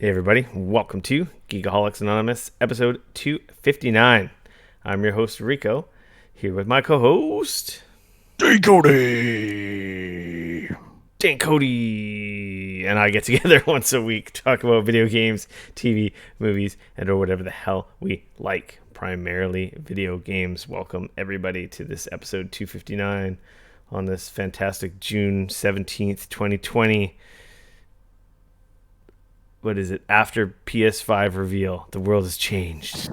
Hey everybody, welcome to Geekoholics Anonymous, episode 259. I'm your host Rico, here with my co-host Cody. Dan Cody, and I get together once a week to talk about video games, TV, movies, and or whatever the hell we like. Primarily video games. Welcome everybody to this episode 259 on this fantastic June 17th, 2020. What is it? After PS5 reveal, the world has changed.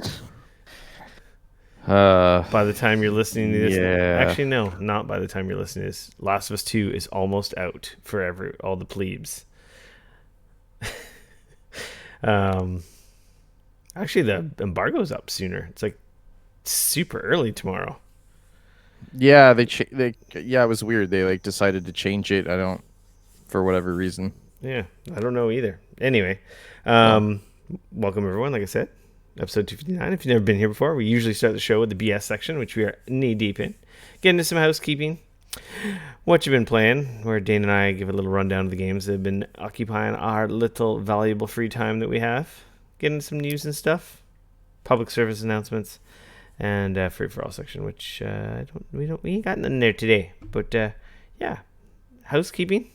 By the time you're listening to this, actually no, not by the time you're listening to this. Last of Us 2 is almost out for all the plebes. Actually, the embargo's up sooner. It's like super early tomorrow. Yeah, it was weird. They decided to change it. For whatever reason. Yeah, I don't know either. Anyway, welcome everyone. Like I said, episode 259. If you've never been here before, we usually start the show with the BS section, which we are knee deep in. Get into some housekeeping. What you've been playing, where Dane and I give a little rundown of the games that have been occupying our little valuable free time that we have. Get into some news and stuff, public service announcements, and free for all section, which we ain't got nothing there today. But yeah, housekeeping.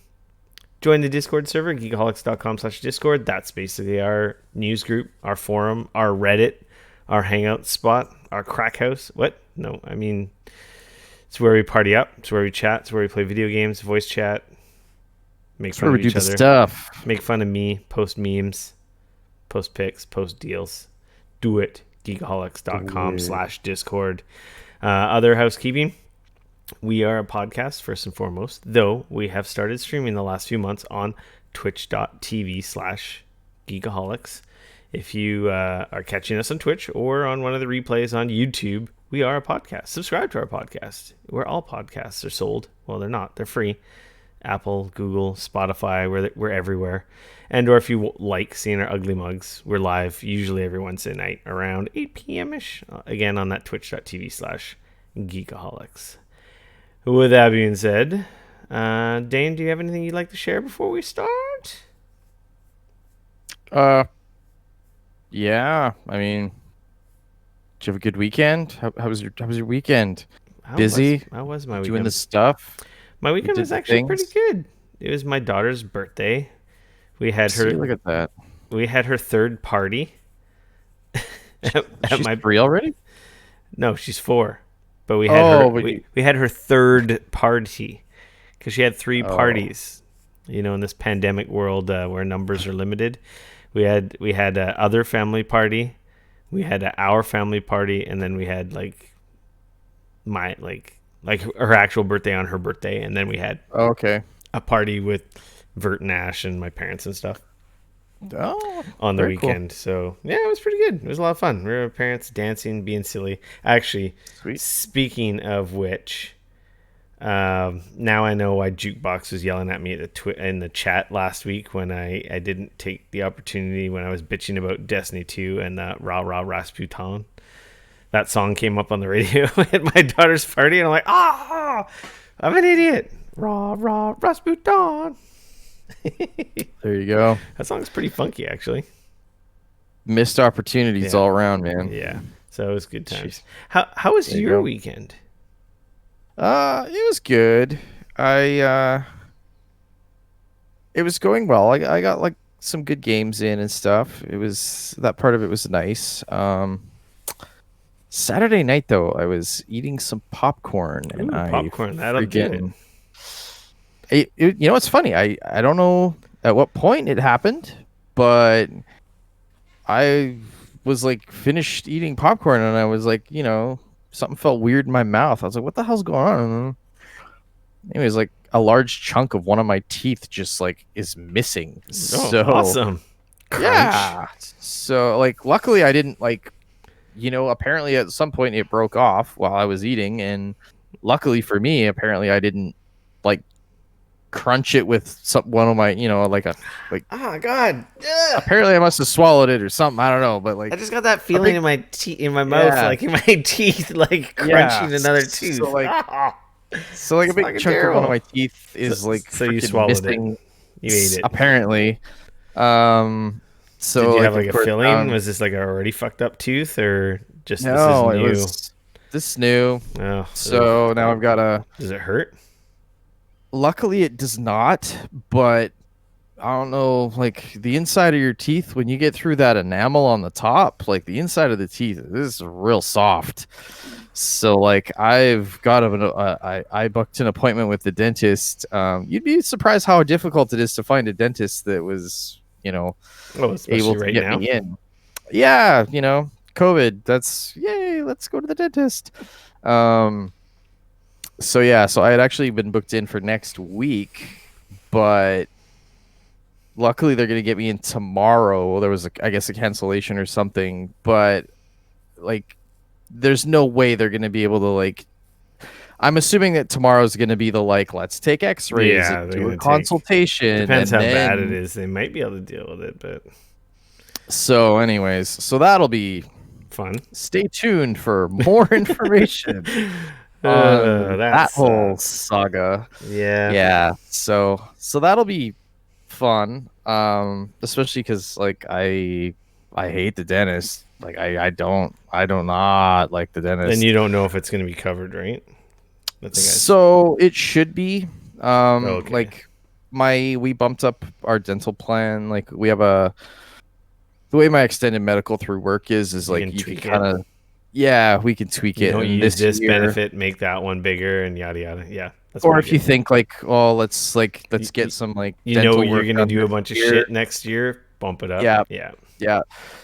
Join the Discord server, Geekoholics.com/Discord. That's basically our news group, our forum, our Reddit, our hangout spot, our crack house. What? No, I mean, it's where we party up. It's where we chat. It's where we play video games, voice chat, make fun of each other. Stuff. Make fun of me, post memes, post pics, post deals. Do it. Geekoholics.com/Discord. Other housekeeping. We are a podcast, first and foremost, though we have started streaming the last few months on twitch.tv/Geekoholics. If you are catching us on Twitch or on one of the replays on YouTube, we are a podcast. Subscribe to our podcast, where all podcasts are sold. Well, they're not. They're free. Apple, Google, Spotify, we're everywhere. And or if you like seeing our ugly mugs, we're live usually every Wednesday night around 8 p.m.-ish. Again, on that twitch.tv/Geekoholics. With that being said, Dane, do you have anything you'd like to share before we start? Yeah. I mean, did you have a good weekend? How was your weekend? Busy? How was my weekend? Doing the stuff? My weekend was actually pretty good. It was my daughter's birthday. We had her. Look at that. We had her third party. She's 3 already? No, she's 4. But we had we had her third party because she had 3 parties. You know, in this pandemic world where numbers are limited, we had other family party, we had our family party, and then we had like her actual birthday on her birthday, and then we had a party with Vert and Ash and my parents and stuff. On the weekend. Cool. So yeah, it was pretty good. It was a lot of fun. We were parents dancing, being silly. Actually, sweet. Speaking of which, now I know why Jukebox was yelling at me in the chat last week when I didn't take the opportunity when I was bitching about Destiny 2 and Rah Rah Rasputin. That song came up on the radio at my daughter's party, and I'm like, I'm an idiot. Rah Rah Rasputin. There you go. That song's pretty funky, actually. Missed opportunities all around, man. Yeah. So it was good times. How was your weekend? It was good. It was going well. I got like some good games in and stuff. That part of it was nice. Saturday night though, I was eating some popcorn. Popcorn. That'll do it. You know, it's funny. I don't know at what point it happened, but I was like finished eating popcorn and I was like, you know, something felt weird in my mouth. I was like, what the hell's going on? Anyways, like a large chunk of one of my teeth just like is missing. So awesome. Crunch. Yeah. So like, luckily I didn't like, you know, apparently at some point it broke off while I was eating. And luckily for me, apparently I didn't like crunch it with one of my, you know, oh god, apparently I must have swallowed it or something. I don't know, but like I just got that feeling in my mouth, like in my teeth, like crunching another tooth. So like a big chunk of one of my teeth is so you swallowed missing. You ate it apparently. Did So you have like like of a course filling? Was this like a already fucked up tooth, or just this is no, it new? was this new. Oh, ugh. So now I've got a. Does it hurt? Luckily, it does not, but I don't know, like the inside of your teeth, when you get through that enamel on the top, like the inside of the teeth is real soft. So like I booked an appointment with the dentist. You'd be surprised how difficult it is to find a dentist that was, Oh, able especially to right get now. me in. Yeah, COVID. That's yay. Let's go to the dentist. Um, so yeah, so I had actually been booked in for next week, but luckily they're gonna get me in tomorrow. Well, there was I guess a cancellation or something, but like there's no way they're gonna be able to like. I'm assuming that tomorrow's gonna be the like let's take X-rays Yeah, and they're do a gonna take. consultation, Depends and how bad it then is. They might be able to deal with it, but so anyways, so that'll be. fun. Stay tuned for more information on That that whole sucks. saga. Yeah. Yeah, so that'll be fun. Especially because like I hate the dentist. Like I do not like the And dentist. you don't know if it's gonna be covered, right? I think I. So it should be. Okay. Like we bumped up our dental plan. Like we have the way my extended medical through work is You like can you can tweak it. kind of yeah, we can tweak You it. don't And use this this year, benefit, make that one bigger, and yada yada. Yeah, that's or pretty if you good. think like, oh, let's You, get some like you know dental you're work gonna done do a this bunch of year. shit next year. Bump it up. Yeah, Yeah. yeah.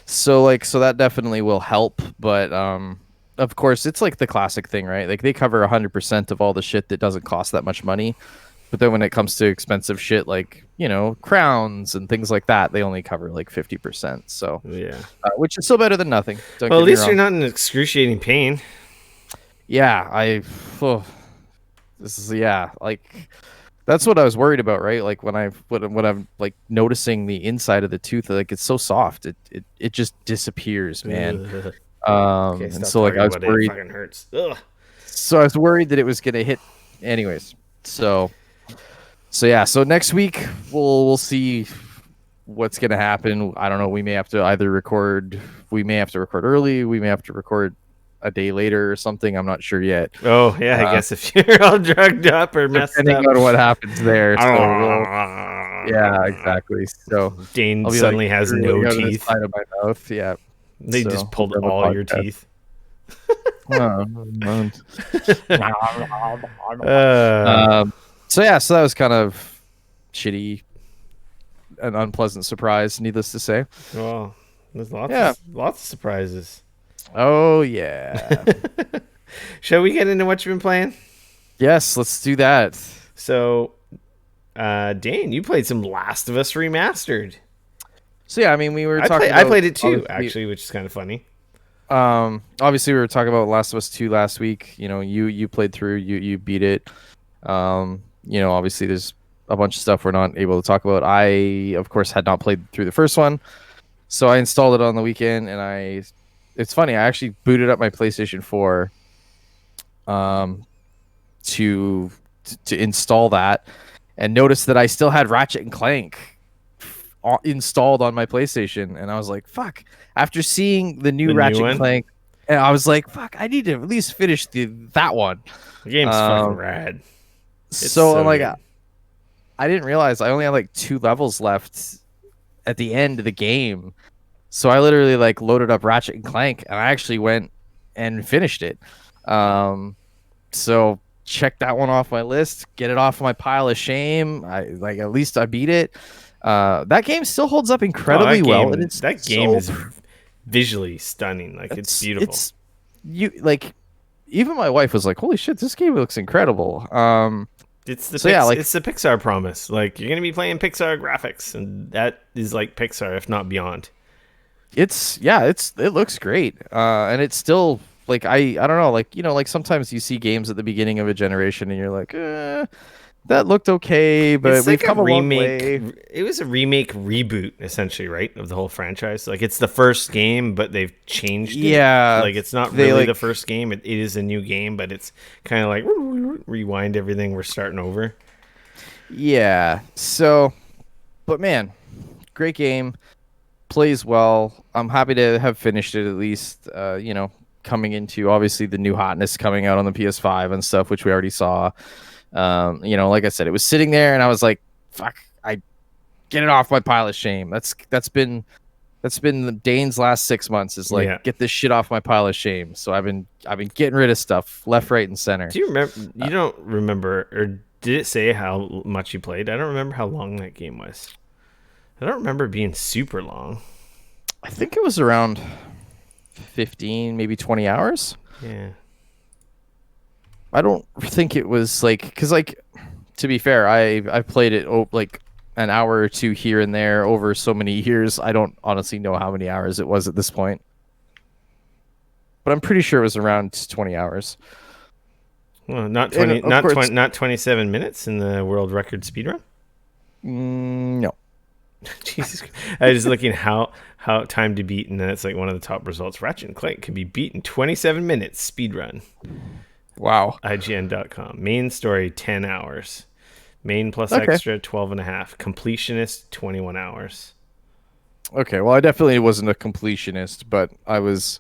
So like, so that definitely will help. But of course, it's like the classic thing, right? Like they cover 100% of all the shit that doesn't cost that much money. But then when it comes to expensive shit like, crowns and things like that, they only cover like 50%. So, Yeah. which is still better than nothing. Don't Well, at get me least you're wrong. not in excruciating pain. Yeah, oh, this is yeah, like that's what I was worried about, right? Like when I'm like noticing the inside of the tooth, like it's so soft, it just disappears, man. Ugh. Okay, And stop so like talking I was about it. It worried, fucking hurts. Ugh. so I was worried that it was gonna hit, anyways. So yeah, so next week we'll see what's gonna happen. I don't know. We may have to either record. We may have to record early. We may have to record a day later or something. I'm not sure yet. Oh yeah, I Uh, guess if you're all drugged up or messed Depending up. on what happens there. So yeah, exactly. So Dane I'll be like suddenly has no drooling out of the teeth. side of my mouth. Yeah. They So just we'll pulled have a all your podcast. teeth. Oh, Uh, so yeah, so that was kind of shitty, an unpleasant surprise, needless to say. well, there's Yeah. lots of surprises. Oh yeah. Shall we get into what you've been playing? Yes, let's do that. So, Dane, you played some Last of Us Remastered. So yeah, I mean, we were I talking play. I about played it too, obviously, actually, which is kind of funny. obviously we were talking about Last of Us 2 last week. You played through, you beat it. Obviously there's a bunch of stuff we're not able to talk about. I of course had not played through the first one, so I installed it on the weekend, and it's funny, I actually booted up my PlayStation 4 to install that, and noticed that I still had Ratchet and Clank installed on my PlayStation, and I was like, "Fuck!" After seeing the new The new Ratchet and one. Clank, and I was like, "Fuck! I need to at least finish that one." The game's fucking Um, rad. It's so I'm so like, good. I didn't realize I only had like 2 levels left at the end of the game, so I literally like loaded up Ratchet and Clank, and I actually went and finished it. So check that one off my list, get it off my pile of shame. At least I beat it. That game still holds up incredibly well, and it's That game so is visually stunning. Like it's beautiful. it's you like even my wife was like, "Holy shit, this game looks incredible." It's the So yeah, like it's the Pixar promise. Like you're gonna be playing Pixar graphics, and that is like Pixar, if not beyond. it looks great. And it's still like I don't know, like like sometimes you see games at the beginning of a generation and you're like, that looked okay, but It's we've like a come a long remake. way. It was a remake reboot, essentially, right, of the whole franchise. Like it's the first game, but they've changed it. Yeah, Like it's not they really like the first game. It is a new game, but it's kind of like rewind everything. We're starting over. yeah. So, but man, great game. plays well. I'm happy to have finished it at least. Coming into obviously the new hotness coming out on the PS5 and stuff, which we already saw. Like I said, it was sitting there, and I was like, "Fuck, I get it off my pile of shame." That's been Dane's last 6 months. Is like, Yeah. get this shit off my pile of shame. So I've been getting rid of stuff left, right, and center. Do you remember? You don't remember, or did it say how much you played? I don't remember how long that game was. I don't remember it being super long. I think it was around 15, maybe 20 hours. Yeah. I don't think it was like, because like, to be fair, I played it like an hour or two here and there over so many years. I don't honestly know how many hours it was at this point, but I'm pretty sure it was around 20 hours. Well, not And 20, of not course- 20, not 27 minutes in the world record speedrun. No. Jesus, I was looking how time to beat, and then it's like one of the top results. Ratchet and Clank can be beat in 27 minutes speedrun. Wow. IGN.com. Main story 10 hours. Main plus Okay. extra 12 and a half. Completionist 21 hours. Okay, well, I definitely wasn't a completionist, but I was.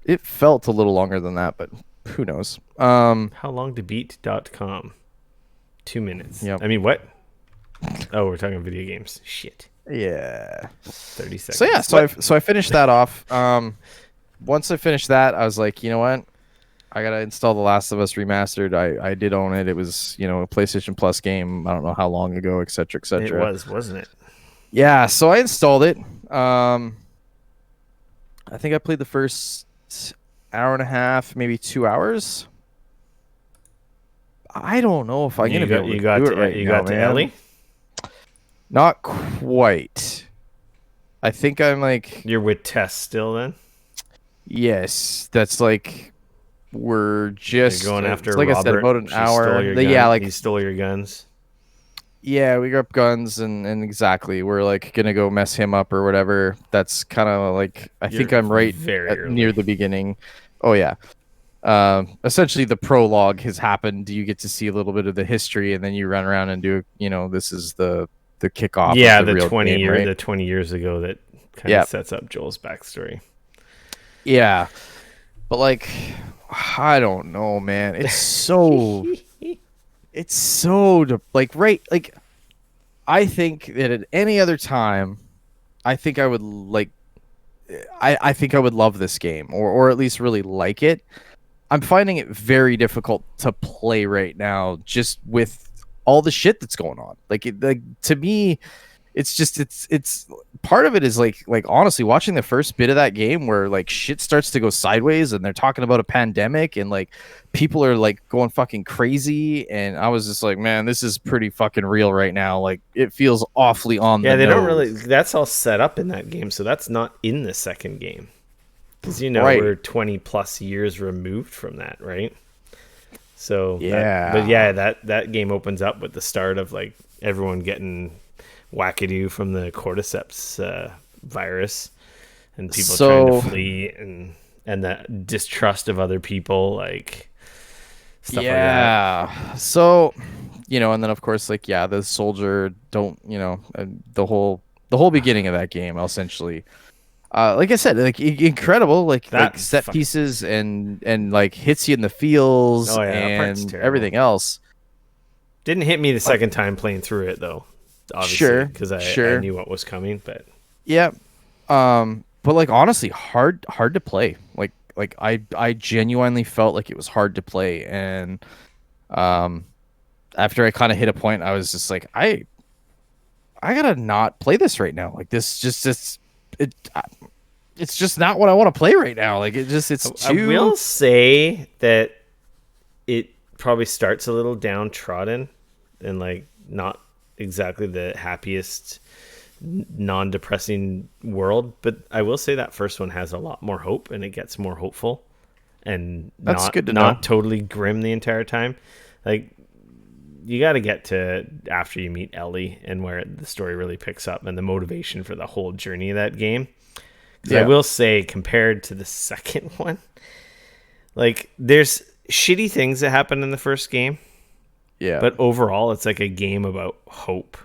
It felt a little longer than that, but who knows? How long to beat.com. 2 minutes. Yep. I mean, what? Oh, we're talking video games. Shit. Yeah. 30 seconds. So yeah, so I finished that off. Once I finished that, I was like, you know what? I gotta install The Last of Us Remastered. I did own it. It was, a PlayStation Plus game. I don't know how long ago, et cetera, et cetera. It was, wasn't it? Yeah, so I installed it. I think I played the first hour and a half, maybe 2 hours. I don't know if I'm gonna be able to do it right now, You got to man. Ellie? Not quite. I think I'm like, You're with Tess still then? yes, that's like, we're just You're going after it's like I said, Robert. about an She hour. Stole your Yeah, gun. like, He stole your guns. yeah, we got guns and exactly. We're like gonna go mess him up or whatever. That's kind of like, I think You're I'm right very early. near the beginning. Oh yeah. Essentially the prologue has happened. You get to see a little bit of the history, and then you run around and do, this is the kickoff. Yeah, of the real 20 game, right? the 20 years ago that kind Yep. of sets up Joel's backstory. Yeah, but like, I don't know, man. It's so, like, right, like, I think that at any other time, I think I would like, I think I would love this game, or at least really like it. I'm finding it very difficult to play right now, just with all the shit that's going on. Like to me, it's just it's part of it is like honestly watching the first bit of that game where like shit starts to go sideways, and they're talking about a pandemic, and like people are like going fucking crazy, and I was just like, man, this is pretty fucking real right now. Like it feels awfully on Yeah, the they nose. don't really. That's all set up in that game, so that's not in the second game. Because Right. we're 20 plus years removed from that, right? So Yeah. but yeah, that game opens up with the start of like everyone getting wackadoo from the cordyceps virus, and people trying to flee, and the distrust of other people, like stuff like that. Yeah. So, and then of course, like, yeah, the soldier don't, the whole beginning of that game, essentially. Like I said, like incredible, like set pieces and like hits you in the feels, Oh, yeah, that part's and terrible. everything else. Didn't hit me the second time playing through it though, obviously, Sure, because I sure. knew what was coming. But Yeah. But like honestly, hard to play. Like I genuinely felt like it was hard to play, and after I kind of hit a point, I was just like, I gotta not play this right now. Like this just it's just not what I want to play right now. Like it's too. I will say that it probably starts a little downtrodden and like not exactly the happiest, non-depressing world, but I will say that first one has a lot more hope, and it gets more hopeful, and That's not good to not know. totally grim the entire time. Like you got to get to after you meet Ellie and where the story really picks up, and the motivation for the whole journey of that game. Because I will say, compared to the second one, like there's shitty things that happen in the first game, Yeah. but overall it's like a game about hope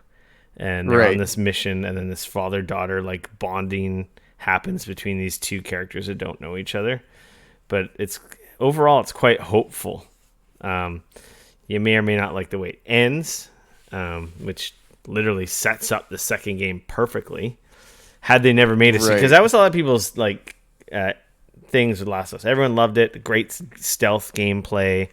and they're on this mission, and then this father-daughter like bonding happens between these two characters that don't know each other. But it's overall it's quite hopeful. You may or may not like the way it ends, which literally sets up the second game perfectly. Had they never made it, because that was a lot of people's like things with Last of Us. Everyone loved it. Great stealth gameplay,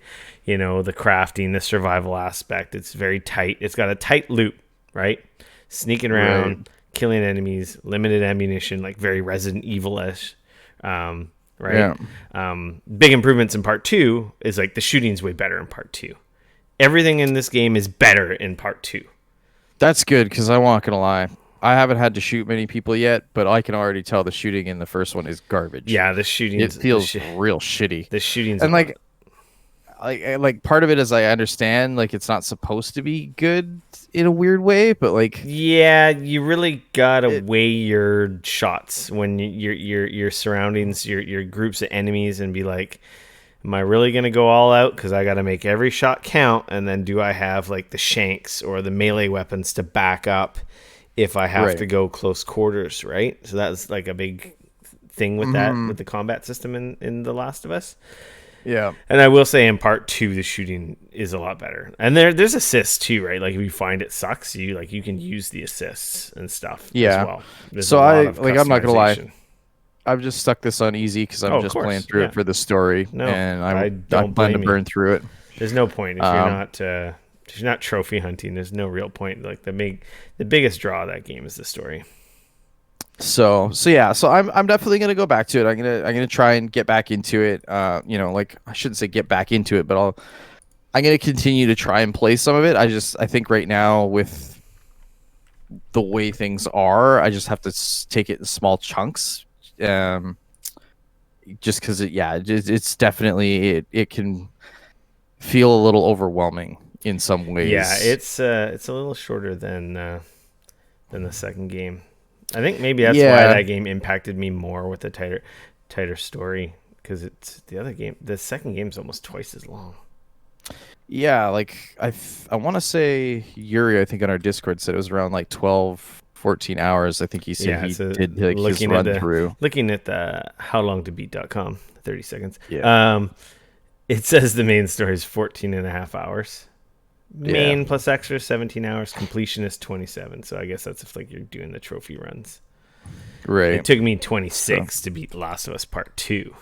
the crafting, the survival aspect. It's very tight. It's got a tight loop, right? Sneaking around, killing enemies, limited ammunition, like very Resident Evil-ish. Right? Yeah. Big improvements in part 2 is like the shooting's way better in part 2. Everything in this game is better in part 2. That's good, because I'm not gonna lie, I haven't had to shoot many people yet, but I can already tell the shooting in the first one is garbage. Yeah, the shooting, it feels real shitty. The shooting's and like part of it is I understand like it's not supposed to be good in a weird way, but like yeah, you really gotta weigh your shots when your surroundings, your groups of enemies, and be like, am I really gonna go all out because I gotta make every shot count, and then do I have like the shanks or the melee weapons to back up if I have to go close quarters, right? So that's like a big thing with that, with the combat system in The Last of Us. Yeah. And I will say in part 2, the shooting is a lot better. And there's assists too, right? Like if you find it sucks, you can use the assists and stuff as well. There's so I'm not gonna lie, I've just stuck this on easy because I'm just playing through it for the story. No, and I'm planning to burn through it. There's no point if you're not trophy hunting. There's no real point. Like the biggest draw of that game is the story. So I'm definitely gonna go back to it. I'm gonna try and get back into it. Like I shouldn't say get back into it, but I'm gonna continue to try and play some of it. I think right now with the way things are, I just have to take it in small chunks. Just because it's definitely it can feel a little overwhelming in some ways. Yeah, it's a little shorter than the second game. I think maybe that's why that game impacted me more with the tighter story, because it's the second game's almost twice as long. Yeah, like I want to say Yuri, I think on our Discord said it was around like 12-14 hours. I think he said he did like his run through. Looking at the howlongtobeat.com, 30 seconds. Yeah. It says the main story is 14 and a half hours. Main plus extra 17 hours. Completion is 27. So I guess that's if like you're doing the trophy runs. Right. It took me 26 to beat Last of Us Part 2.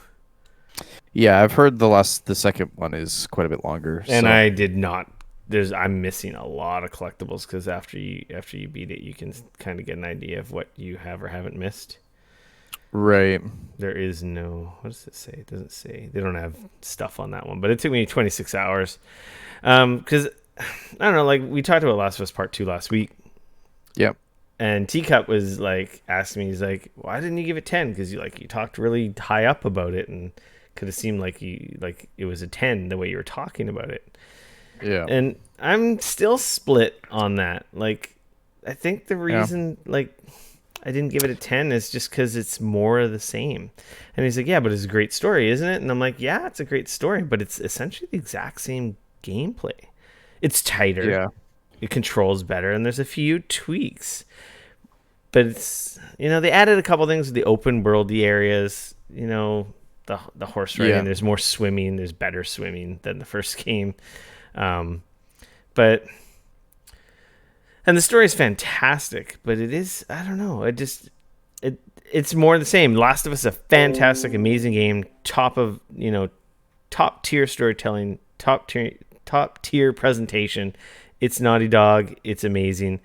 Yeah, I've heard the second one is quite a bit longer. And I did not. I'm missing a lot of collectibles because after you beat it, you can kind of get an idea of what you have or haven't missed. Right. There is no. What does it say? It doesn't say. They don't have stuff on that one. But it took me 26 hours. Because I don't know. Like we talked about Last of Us Part 2 last week. Yep. And Teacup was like asking me, he's like, "Why didn't you give it 10?" Because you talked really high up about it, and could have seemed like it was a 10 the way you were talking about it. Yeah. And I'm still split on that. Like, I think the reason I didn't give it a 10 is just because it's more of the same. And he's like, "Yeah, but it's a great story, isn't it?" And I'm like, "Yeah, it's a great story, but it's essentially the exact same gameplay. It's tighter. Yeah. It controls better, and there's a few tweaks. But it's, they added a couple things with the open worldy areas, the horse riding. Yeah. There's more swimming. There's better swimming than the first game. And the story is fantastic, but it is, I don't know. It's more the same. Last of Us is a fantastic, amazing game. Top tier storytelling, top tier presentation. It's Naughty Dog. It's amazing.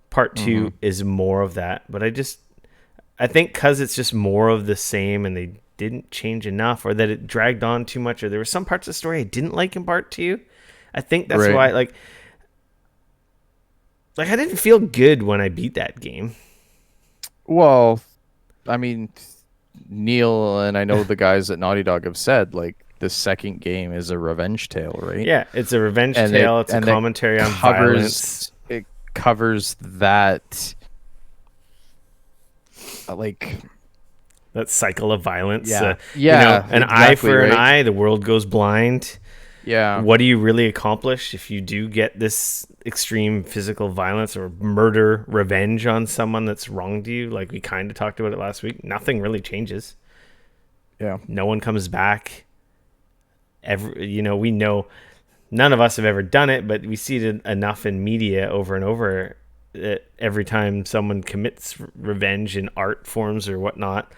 Part 2 is more of that, but I think because it's just more of the same, and they didn't change enough, or that it dragged on too much, or there were some parts of the story I didn't like in part 2. I think that's why, like I didn't feel good when I beat that game. Well, I mean, Neil and I know the guys at Naughty Dog have said the second game is a revenge tale, right? Yeah, it's a revenge tale. It's a commentary on violence. It covers that, that cycle of violence. Yeah, an eye for an eye, the world goes blind. Yeah. What do you really accomplish if you do get this extreme physical violence or murder revenge on someone that's wronged you? Like we kind of talked about it last week. Nothing really changes. Yeah. No one comes back. We know none of us have ever done it, but we see it enough in media over and over that every time someone commits revenge in art forms or whatnot,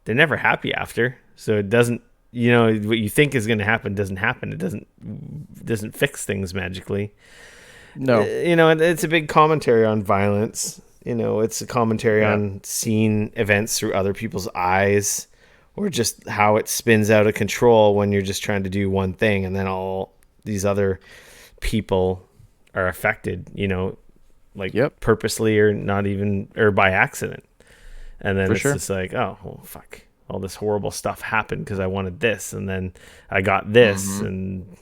they're never happy after. So it doesn't, what you think is going to happen doesn't happen. It doesn't fix things magically. No. It's a big commentary on violence. It's a commentary on seeing events through other people's eyes, or just how it spins out of control when you're just trying to do one thing and then all these other people are affected, purposely or not even, or by accident. And then just like, oh, well, fuck. All this horrible stuff happened because I wanted this, and then I got this and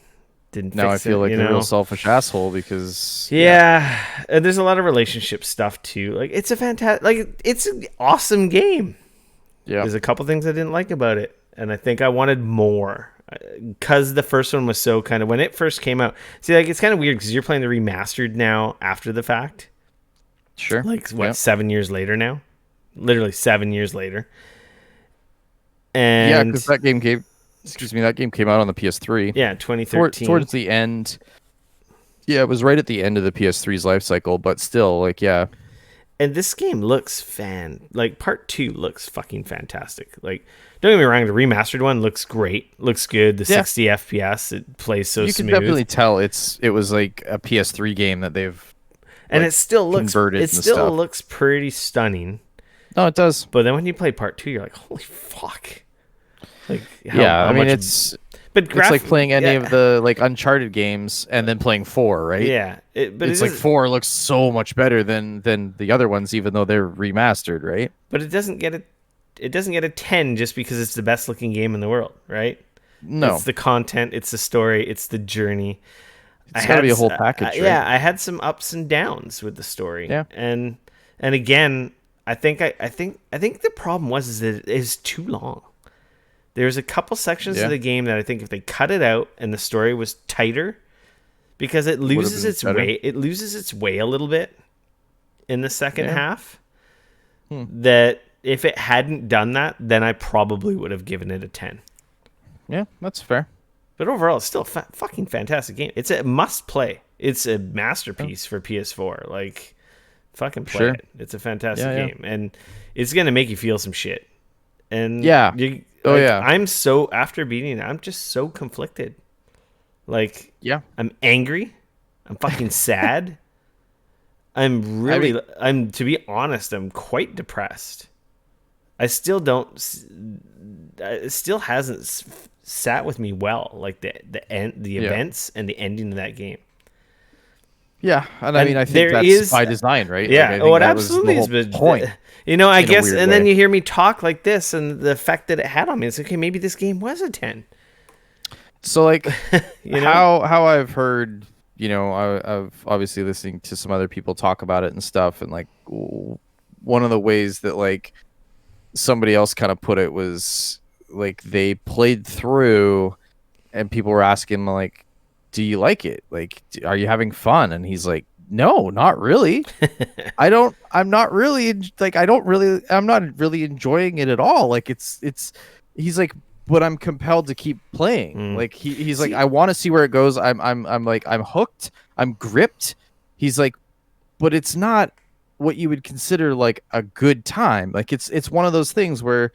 didn't now fix I feel it, like a real selfish asshole because and there's a lot of relationship stuff too. Like it's it's an awesome game. Yeah. There's a couple things I didn't like about it, and I think I wanted more because the first one was so kind of, when it first came out. See, like it's kind of weird because you're playing the remastered now after the fact. Sure. Like 7 years later now, literally 7 years later. And yeah, because that game came out on the PS3. Yeah, 2013. Towards the end. Yeah, it was right at the end of the PS3's life cycle, but still, like, yeah. And this game looks part 2 looks fucking fantastic. Like, don't get me wrong, the remastered one looks great, looks good. The 60 FPS, it plays so smooth. You can definitely tell it was like a PS3 game that they've and it still looks converted. It still looks pretty stunning. No, it does. But then when you play part 2, you're like, holy fuck. Like, it's like playing any of the like Uncharted games and then playing 4, right? Yeah, it's like 4 looks so much better than the other ones, even though they're remastered, right? But it doesn't get a 10 just because it's the best looking game in the world, right? No, it's the content, it's the story, it's the journey. It's got to be a whole package, right? Yeah, I had some ups and downs with the story. Yeah, and again, I think the problem is that it is too long. There's a couple sections of the game that I think if they cut it out and the story was tighter, because it loses its way. It loses its way a little bit in the second half. That if it hadn't done that, then I probably would have given it a 10. Yeah, that's fair. But overall, it's still a fucking fantastic game. It's a must play. It's a masterpiece for PS4. Like, fucking play it. It's a fantastic game, and it's gonna make you feel some shit. And I'm so, after beating it, I'm just so conflicted. Like, I'm angry. I'm fucking sad. I'm really, to be honest, I'm quite depressed. It still hasn't sat with me well, like the events and the ending of that game. Yeah, and I mean, I think that's by design, right? Yeah, like, it absolutely is. But point. I guess, and then you hear me talk like this, and the effect that it had on me, it's okay. Maybe this game was a 10. So, like, how I've heard, I've obviously listening to some other people talk about it and stuff, and like one of the ways that like somebody else kind of put it was like they played through, and people were asking like, do you like it? Like, are you having fun? And he's like, no, not really. I'm not really enjoying it at all. Like he's like, but I'm compelled to keep playing. Like he's like, I want to see where it goes. I'm like, I'm hooked. I'm gripped. He's like, but it's not what you would consider like a good time. Like it's one of those things where,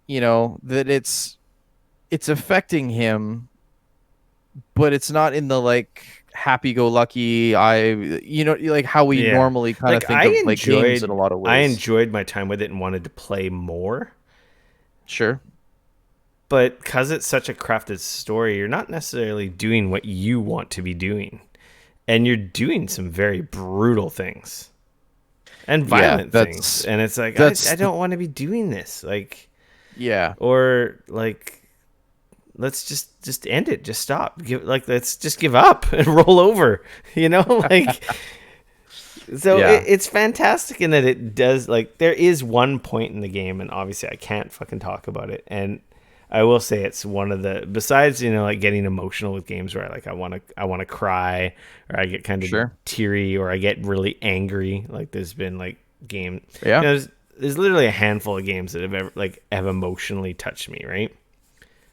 that it's affecting him, but it's not in the like happy-go-lucky like how we normally kind of think of like games in a lot of ways. I enjoyed my time with it and wanted to play more. Sure. But because it's such a crafted story, you're not necessarily doing what you want to be doing, and you're doing some very brutal things and violent things, and it's like, I don't want to be doing this, like, or like, let's just end it. Just stop. Let's just give up and roll over. Like. So it's fantastic in that it does, like, there is one point in the game, and obviously I can't fucking talk about it, and I will say it's one of the, besides, like getting emotional with games where I want to cry, or I get kind of Sure. teary, or I get really angry. Like there's been like game, Yeah. there's literally a handful of games that have ever have emotionally touched me, right?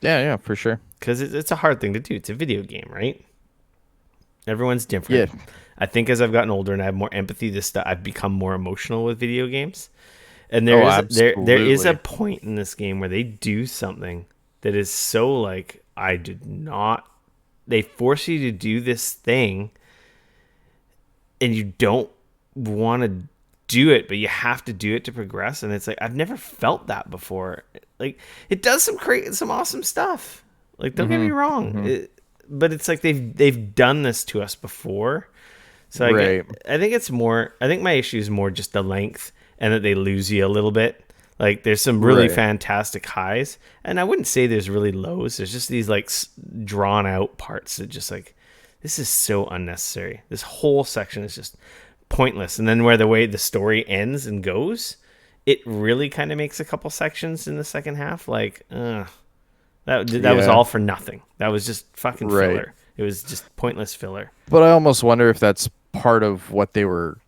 Yeah, yeah, for sure. Because it's a hard thing to do. It's a video game, right? Everyone's Yeah. different. I think as I've gotten older and I have more empathy, this stuff, I've become more emotional with video games. And Oh, there is a absolutely. point in this game where they do something that is so like, I did not. They force you to do this thing, and you don't want to do it, but you have to do it to progress. And it's like, I've never felt that before. Like, it does some awesome stuff. Like, don't get me Mm-hmm. wrong, Mm-hmm. but it's like they've done this to us before. So Right. I think it's more. I think my issue is more just the length and that they lose you a little bit. Like there's some really Right. fantastic highs, and I wouldn't say there's really lows. There's just these like drawn out parts that just like, this is so unnecessary. This whole section is just pointless. And then where the way the story ends and goes, it really kind of makes a couple sections in the second half like, that was Yeah. all for nothing. That was just fucking Right. filler. It was just pointless filler. But I almost wonder if that's part of what they were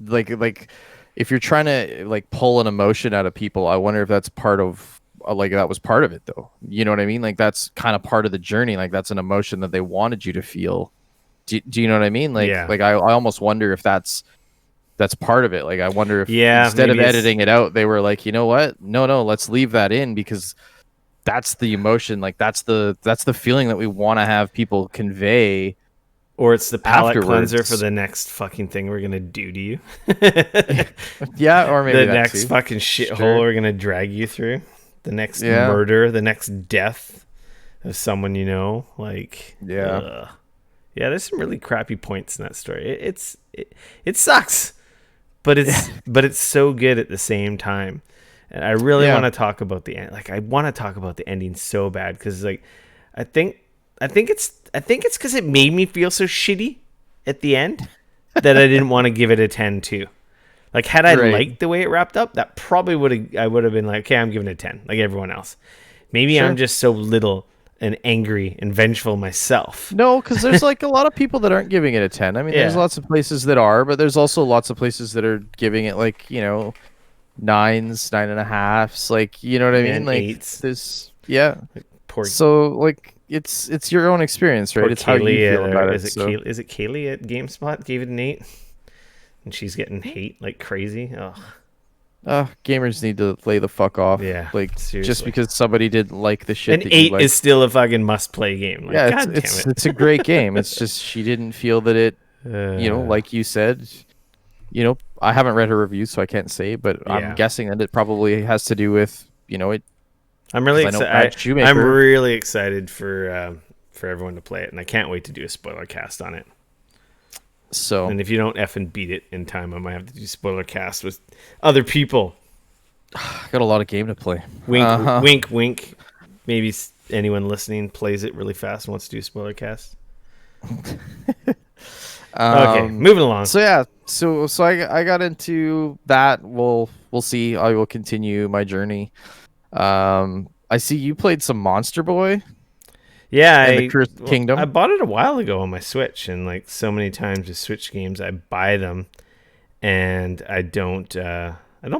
like if you're trying to like pull an emotion out of people, I wonder if that's part of like that was part of it though. You know what I mean? Like that's kind of part of the journey. Like that's an emotion that they wanted you to feel. Do you know what I mean? Like Yeah. I almost wonder if that's part of it. Like I wonder if Yeah, instead of maybe it's, editing it out, they were like, you know what? No, let's leave that in because that's the emotion. Like that's the feeling that we want to have people convey or it's the palate cleanser for afterwards. the next fucking thing we're gonna do to you. Yeah, or maybe The that next too. fucking shithole Sure. we're gonna drag you through. The next Yeah. murder, the next death of someone you know. Like, Yeah. yeah, there's some really crappy points in that story. It sucks, but it's so good at the same time. And I really Yeah. want to talk about the end. Like, I want to talk about the ending so bad because like, I think it's because it made me feel so shitty at the end that I didn't want to give it a 10 too. Like, had I Right. liked the way it wrapped up, that probably I would have been like, okay, I'm giving it a 10, like everyone else. Maybe I'm Sure. just so little and angry and vengeful myself. No, because there's like a lot of people that aren't giving it a 10. I mean, there's Yeah. lots of places that are, but there's also lots of places that are giving it like, nines, 9.5s. Like, you know what I mean? And Like eights. this, yeah. Poor So like it's your own experience, right? poor It's how you Kaylee feel about it. is it So Kaylee, at GameSpot gave it an 8, and she's getting hate like crazy. Oh, gamers need to lay the fuck off. yeah, Like just seriously. because somebody didn't like the shit An that you 8 like. is still a fucking must play game. Like, Yeah, god damn it's a great game. It's just she didn't feel that it, it. like you said, I haven't read her reviews, so I can't say, but I'm Yeah. guessing that it probably has to do with, it, I'm really 'cause I know Brad excited. I'm Shoemaker. really excited for everyone to play it, and I can't wait to do a spoiler cast on it. So And if you don't effing beat it in time, I might have to do spoiler cast with other people. I got a lot of game to play. Wink, Uh-huh. wink, wink. Maybe anyone listening plays it really fast and wants to do a spoiler cast. Okay, moving along. So yeah, so I got into that. We'll see. I will continue my journey. I see you played some Monster Boy Yeah, and the Cursed I Kingdom. bought it a while ago on my Switch, and like so many times with Switch games, I buy them and I don't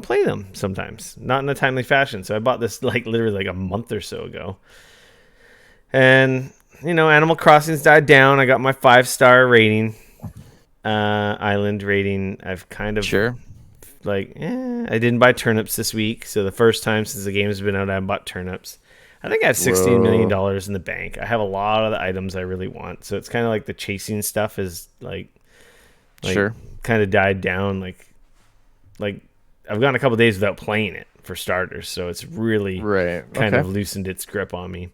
play them sometimes, not in a timely fashion. So I bought this like literally like a month or so ago, and Animal Crossing's died down. I got my 5-star rating, island rating. I've kind of Sure. like, I didn't buy turnips this week, so the first time since the game has been out, I bought turnips. I think I have $16 million Whoa. in the bank. I have a lot of the items I really want, so it's kind of like the chasing stuff is like Sure. kind of died down. Like I've gone a couple days without playing it for starters, so it's really Right. kind Okay. of loosened its grip on me.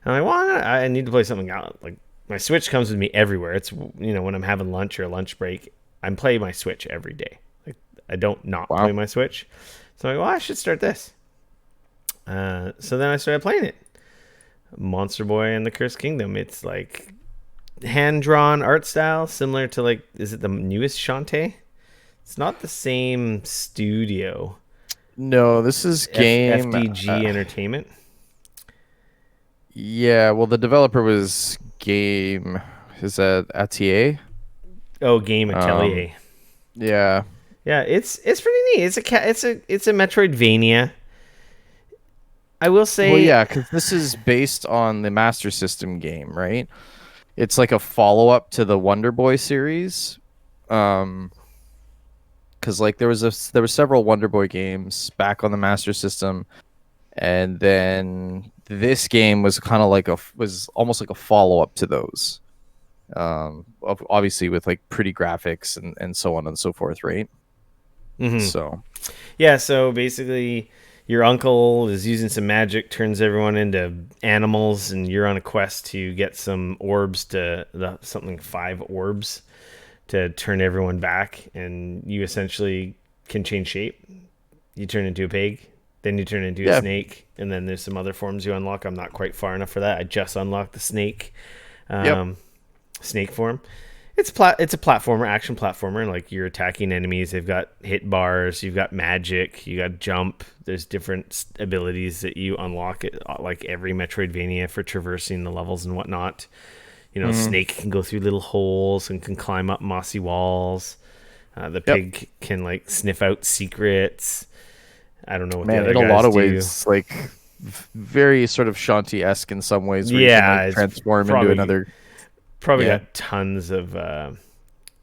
And I'm like, well, I need to play something out. Like my Switch comes with me everywhere. It's when I'm having lunch or a lunch break, I'm playing my Switch every day. Like I don't not Wow. play my Switch. So I'm like, well, I should start this. So then I started playing it. Monster Boy and the Cursed Kingdom. It's like hand drawn art style, similar to like, is it the newest Shantae? It's not the same studio. No, this is game. FDG Entertainment. Yeah, well, the developer was Game. Is that ATA? Oh, Game Um, Atelier. yeah. Yeah, it's pretty neat. It's a Metroidvania. I will Well, say, yeah, because this is based on the Master System game, right? It's like a follow up to the Wonder Boy series. Um, because like there were several Wonder Boy games back on the Master System, and then this game was kind of like was almost like a follow up to those. Obviously with like pretty graphics and so on and so forth, right? mhm. So Yeah. So basically, your uncle is using some magic, turns everyone into animals, and you're on a quest to get some orbs something 5 orbs to turn everyone back, and you essentially can change shape. You turn into a pig, then you turn into a yeah, snake, and then there's some other forms you unlock. I'm not quite far enough for that. I just unlocked the snake, yep. um, snake form. It's a platformer, action platformer. Like you're attacking enemies. They've got hit bars. You've got magic. You got jump. There's different abilities that you unlock. It like every Metroidvania for traversing the levels and whatnot. Hmm. Snake can go through little holes and can climb up mossy walls. The Yep. pig can like sniff out secrets. I don't know what the Man, other in a guys lot of do. ways, like very sort of Shanti-esque in some ways, where you can Yeah, like it's transform into probably another. probably Yeah. got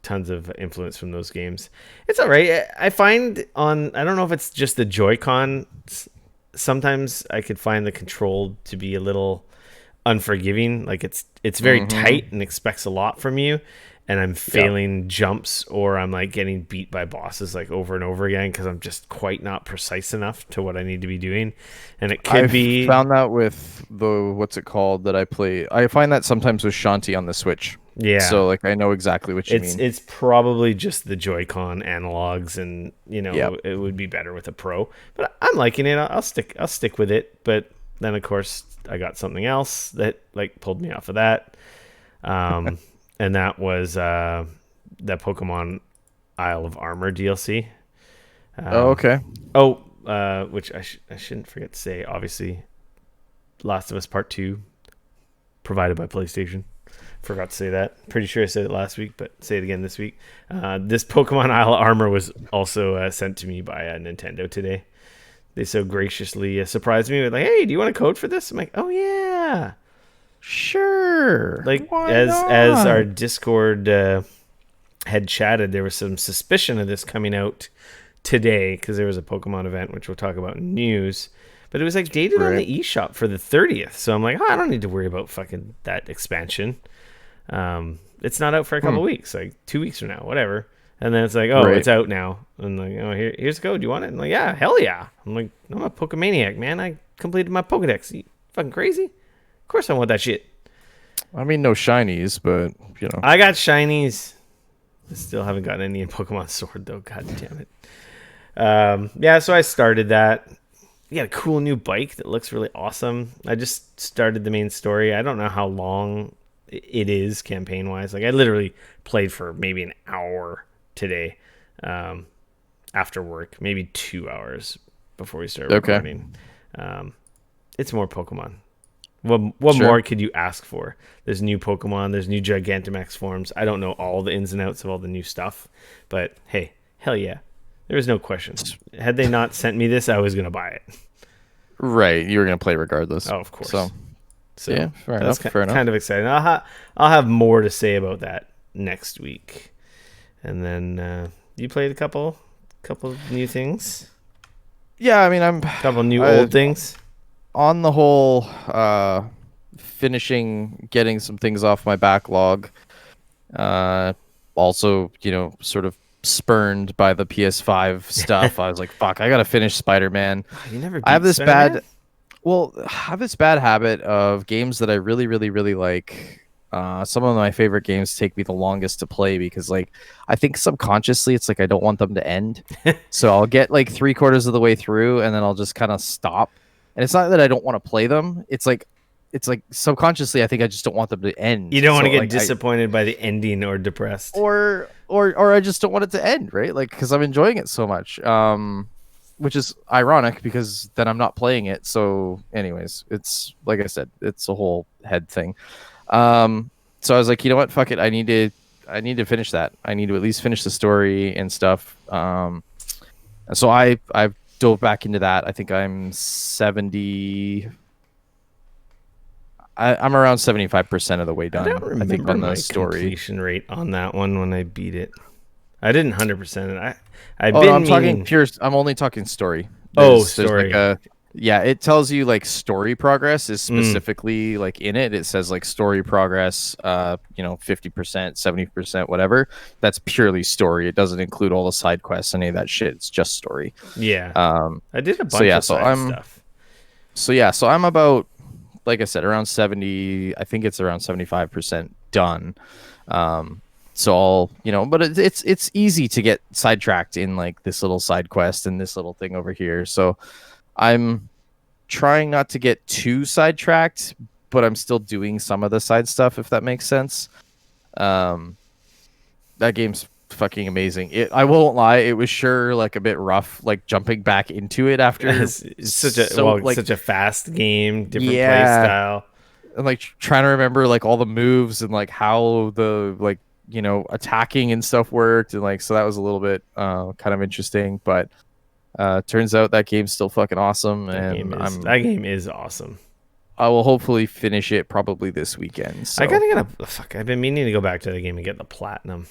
tons of influence from those games. It's all right. I find on I don't know if it's just the Joy-Con. Sometimes I could find the control to be a little unforgiving. Like it's very Hmm. tight and expects a lot from you, and I'm Yeah. failing jumps or I'm like getting beat by bosses like over and over again because I'm just quite not precise enough to what I need to be doing, and it could I've be found that with the what's it called that I play. I find that sometimes with Shanti on the Switch. yeah. So like I know exactly what you mean. It's probably just the Joy-Con analogs, and Yep. it would be better with a Pro. But I'm liking it. I'll stick with it. But then of course I got something else that like pulled me off of that, um, and that was that Pokemon Isle of Armor DLC. Oh, Um, okay. which I shouldn't forget to say. Obviously, Last of Us Part Two, provided by PlayStation. Forgot to say that. Pretty sure I said it last week, but say it again this week. This Pokemon Isle Armor was also sent to me by Nintendo today. They so graciously surprised me with like, "Hey, do you want a code for this?" I'm like, "Oh yeah!" Sure. Like Why as our not? Discord had chatted, there was some suspicion of this coming out today because there was a Pokemon event, which we'll talk about in news. But it was like dated on Right. the eShop for the 30th, so I'm like, oh, I don't need to worry about fucking that expansion. It's not out for a Hmm. couple weeks, like 2 weeks from now, whatever. And then it's like, oh, Right. it's out now. And like, oh, here's the code. Do you want it? And like, yeah, hell yeah. I'm like, I'm a Pokemaniac, man. I completed my Pokedex. You fucking crazy? Of course I want that shit. I mean, no shinies, but I got shinies. I still haven't gotten any in Pokemon Sword though. God damn it. Yeah, so I started that. You got a cool new bike that looks really awesome. I just started the main story. I don't know how long it is campaign wise. Like I literally played for maybe an hour today, um, after work, maybe 2 hours before we started okay. recording. Um, it's more Pokemon. What Sure. more could you ask for? There's new Pokemon. There's new Gigantamax forms. I don't know all the ins and outs of all the new stuff, but hey, hell yeah, there was no question. Had they not sent me this, I was gonna buy it. Right. You were gonna play regardless. Oh, of So course. yeah, So fair that's enough. Fair enough. kind of exciting. I'll have more to say about that next week. And then you played a couple new things, Yeah, I mean, I'm couple new I, old things. on the whole finishing getting some things off my backlog. Uh, also, sort of spurned by the PS5 stuff. I was like, fuck, I gotta finish Spider-Man. You never I have beat this Spider Man? bad Well, I have this bad habit of games that I really, really, really like. Some of my favorite games take me the longest to play because, like, I think subconsciously it's like I don't want them to end. So I'll get like three-quarters of the way through and then I'll just kind of stop. And it's not that I don't want to play them. It's like subconsciously I think I just don't want them to You end. don't want to So get like I disappointed by the ending or depressed. or I just don't want it to end, right? Like because I'm enjoying it so much. which is ironic because then I'm not playing it. So, anyways, it's like I said, it's a whole head thing. So I was like, you know what, fuck it, I need to finish that. I need to at least finish the story and stuff. So I've dove back into that. I think I'm 70. I'm around 75% of the way I don't done. I think remember on the my story. completion rate on that one when I beat it. I didn't 100% it. I've Oh no, been I'm talking meaning. pure. I'm only talking story. Oh, There's like story. a yeah. It tells you like story progress is Mm, specifically like in it. It says like story progress. 50%, 70%, whatever. That's purely story. It doesn't include all the side quests, any of that shit. It's just story. yeah, Um. I did a So bunch yeah. of side stuff. So I'm about, like I said, around 70. I think it's around 75% done. Um, so I'll, but it's easy to get sidetracked in like this little side quest and this little thing over here. So I'm trying not to get too sidetracked, but I'm still doing some of the side stuff, if that makes sense. Um, that game's fucking amazing. I won't lie, it was sure like a bit rough, like jumping back into it after It's so like such a fast game, different play yeah, style. and like trying to remember like all the moves and like how the like attacking and stuff worked, and like so that was a little bit kind of interesting, but turns out that game's still fucking awesome, and That game is awesome. I will hopefully finish it probably this weekend. I So gotta get a fuck. I've been meaning to go back to the game and get the platinum.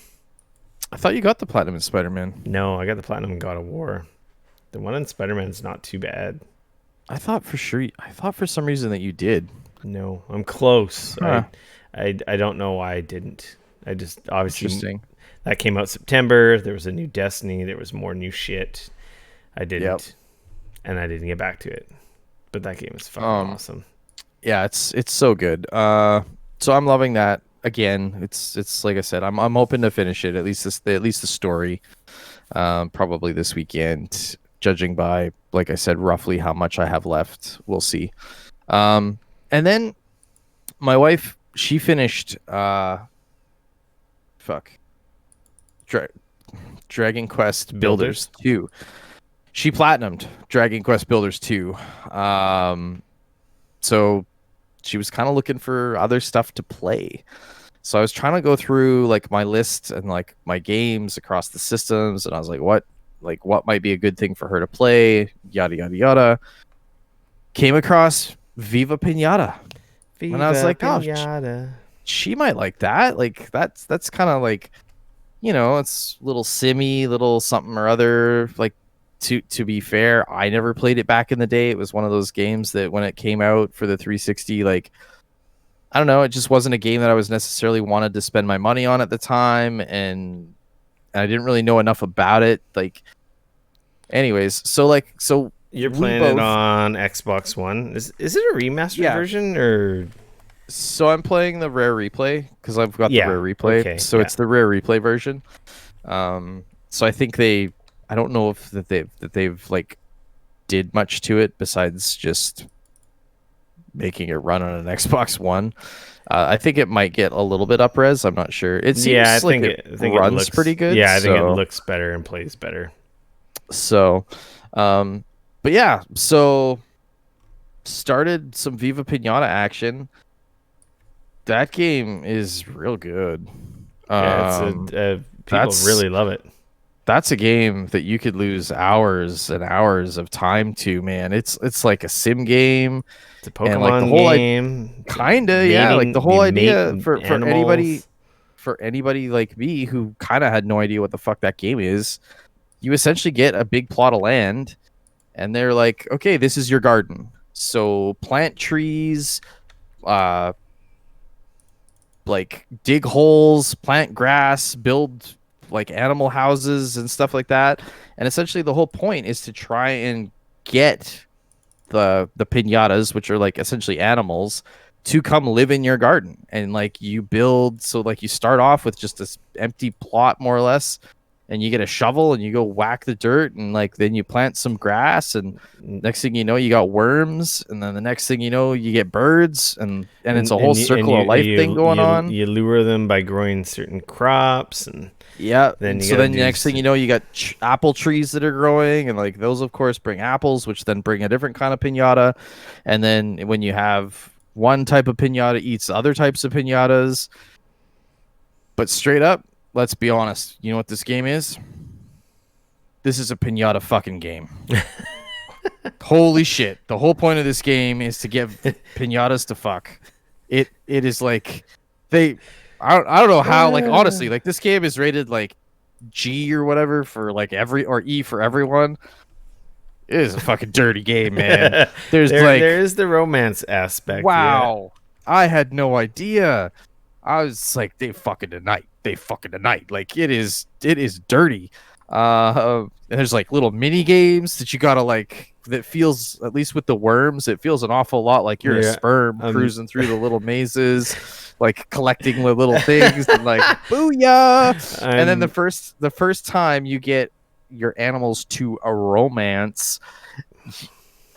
I thought you got the platinum in Spider-Man. No, I got the platinum in God of War. The one in Spider-Man's not too bad. I thought for some reason that you did. No, I'm close. Huh. I don't know why I didn't. I just obviously Interesting. that came out September. There was a new Destiny. There was more new shit. I didn't, Yep. and I didn't get back to it. But that game is fucking awesome. Yeah, it's so good. So I'm loving that. Again, it's like I said, I'm hoping to finish it, at least the story. Probably this weekend, judging by, like I said, roughly how much I have left. We'll see. And then my wife, she finished fuck. Dragon Quest Builders 2. She platinumed Dragon Quest Builders 2. So she was kind of looking for other stuff to play. So I was trying to go through like my list and like my games across the systems, and I was like, what might be a good thing for her to play? Yada yada yada. Came across Viva Pinata, and I was like, oh, she might like that. Like that's kind of like, it's little simmy, little something or other. Like to be fair, I never played it back in the day. It was one of those games that when it came out for the 360, like I don't know, it just wasn't a game that I was necessarily wanted to spend my money on at the time, and I didn't really know enough about it. Like, anyways, so You're we playing it both, on Xbox One. Is it a remastered yeah. version or? So I'm playing the rare replay because I've got the rare replay. Okay, so it's the rare replay version. So I think I don't know if they've like did much to it besides just making it run on an Xbox One. I think it might get a little bit up res. I'm not sure. It seems I like I think runs it looks pretty good. Yeah, I think it so, looks better and plays better. So, but yeah, so started some Viva Pinata action. That game is real good. Yeah, people That's really love it. that's a game that you could lose hours and hours of time to, man. It's like a sim game. It's a And like the Pokemon whole game. kinda, yeah, like the whole You idea mate for anybody animals. like me who kind of had no idea what the fuck that game is. You essentially get a big plot of land, and they're like, okay, this is your garden, so plant trees, uh like dig holes, plant grass, build like animal houses and stuff like that. And essentially the whole point is to try and get the piñatas, which are like essentially animals, to come live in your garden. And like you build, so like you start off with just this empty plot more or less, and you get a shovel and you go whack the dirt, and like then you plant some grass, and next thing you know you got worms, and then the next thing you know you get birds, and it's a whole circle of life thing going on. You lure them by growing certain crops, and Yeah. Then And you so gotta then the do. next thing you know, you got apple trees that are growing, and like those, of course, bring apples, which then bring a different kind of pinata. And then when you have one type of pinata eats other types of pinatas. But straight up, let's be honest. You know what this game is? This is a pinata fucking game. Holy shit. The whole point of this game is to get pinatas to fuck. It is like they I don't know how, like, honestly, like this game is rated like G or whatever for like every, or E for everyone. It is a fucking dirty game, man. There's there like, is the romance aspect. Yeah. wow. I had no idea. I was like, they fucking tonight. They fucking tonight. Like it is dirty. And there's like little mini games that you gotta like, that feels, at least with the worms, it feels an awful lot like you're a Yeah. sperm cruising through the little mazes, like collecting the little things and like booyah. And then the first time you get your animals to a romance,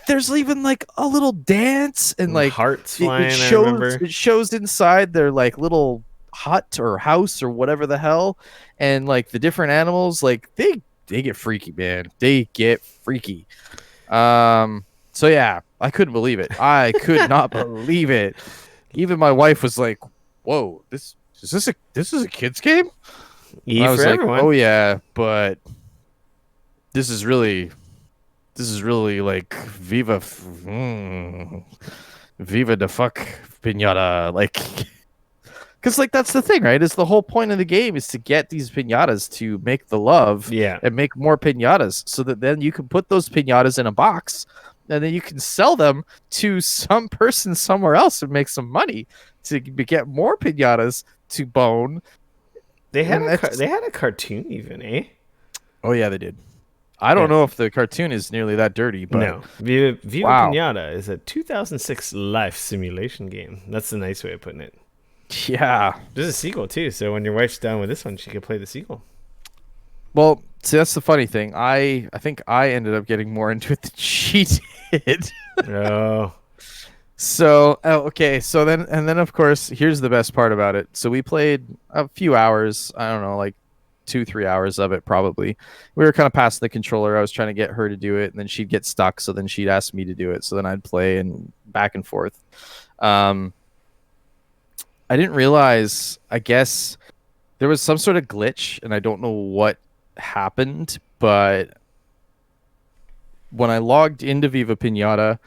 there's even like a little dance, and like hearts flying. it I shows, remember. it shows inside their like little hut or house or whatever the hell, and like the different animals, like they get freaky, man. They get freaky. So yeah, I couldn't believe it. I could not believe it. Even my wife was like, "Whoa, this is a kids game?" E And I was for like, everyone. "Oh yeah, but this is really like Viva the fuck pinata, like." Because like that's the thing, right? Is the whole point of the game is to get these pinatas to make the love, Yeah. and make more pinatas, so that then you can put those pinatas in a box, and then you can sell them to some person somewhere else and make some money to get more pinatas to bone. They had And they had a cartoon even, eh? oh yeah, they did. I don't know if the cartoon is nearly that dirty, but no. Viva wow. Pinata is a 2006 life simulation game. That's the nice way of putting it. Yeah. There's a sequel too, so when your wife's done with this one, she could play the sequel. Well, see, that's the funny thing. I think I ended up getting more into it than she did. Oh. So, okay. So then of course, here's the best part about it. So we played a few hours. I don't know, like 2-3 hours of it probably. We were kind of passing the controller. I was trying to get her to do it, and then she'd get stuck. So then she'd ask me to do it. So then I'd play, and back and forth. I didn't realize, I guess there was some sort of glitch, and I don't know what happened, but when I logged into Viva Pinata,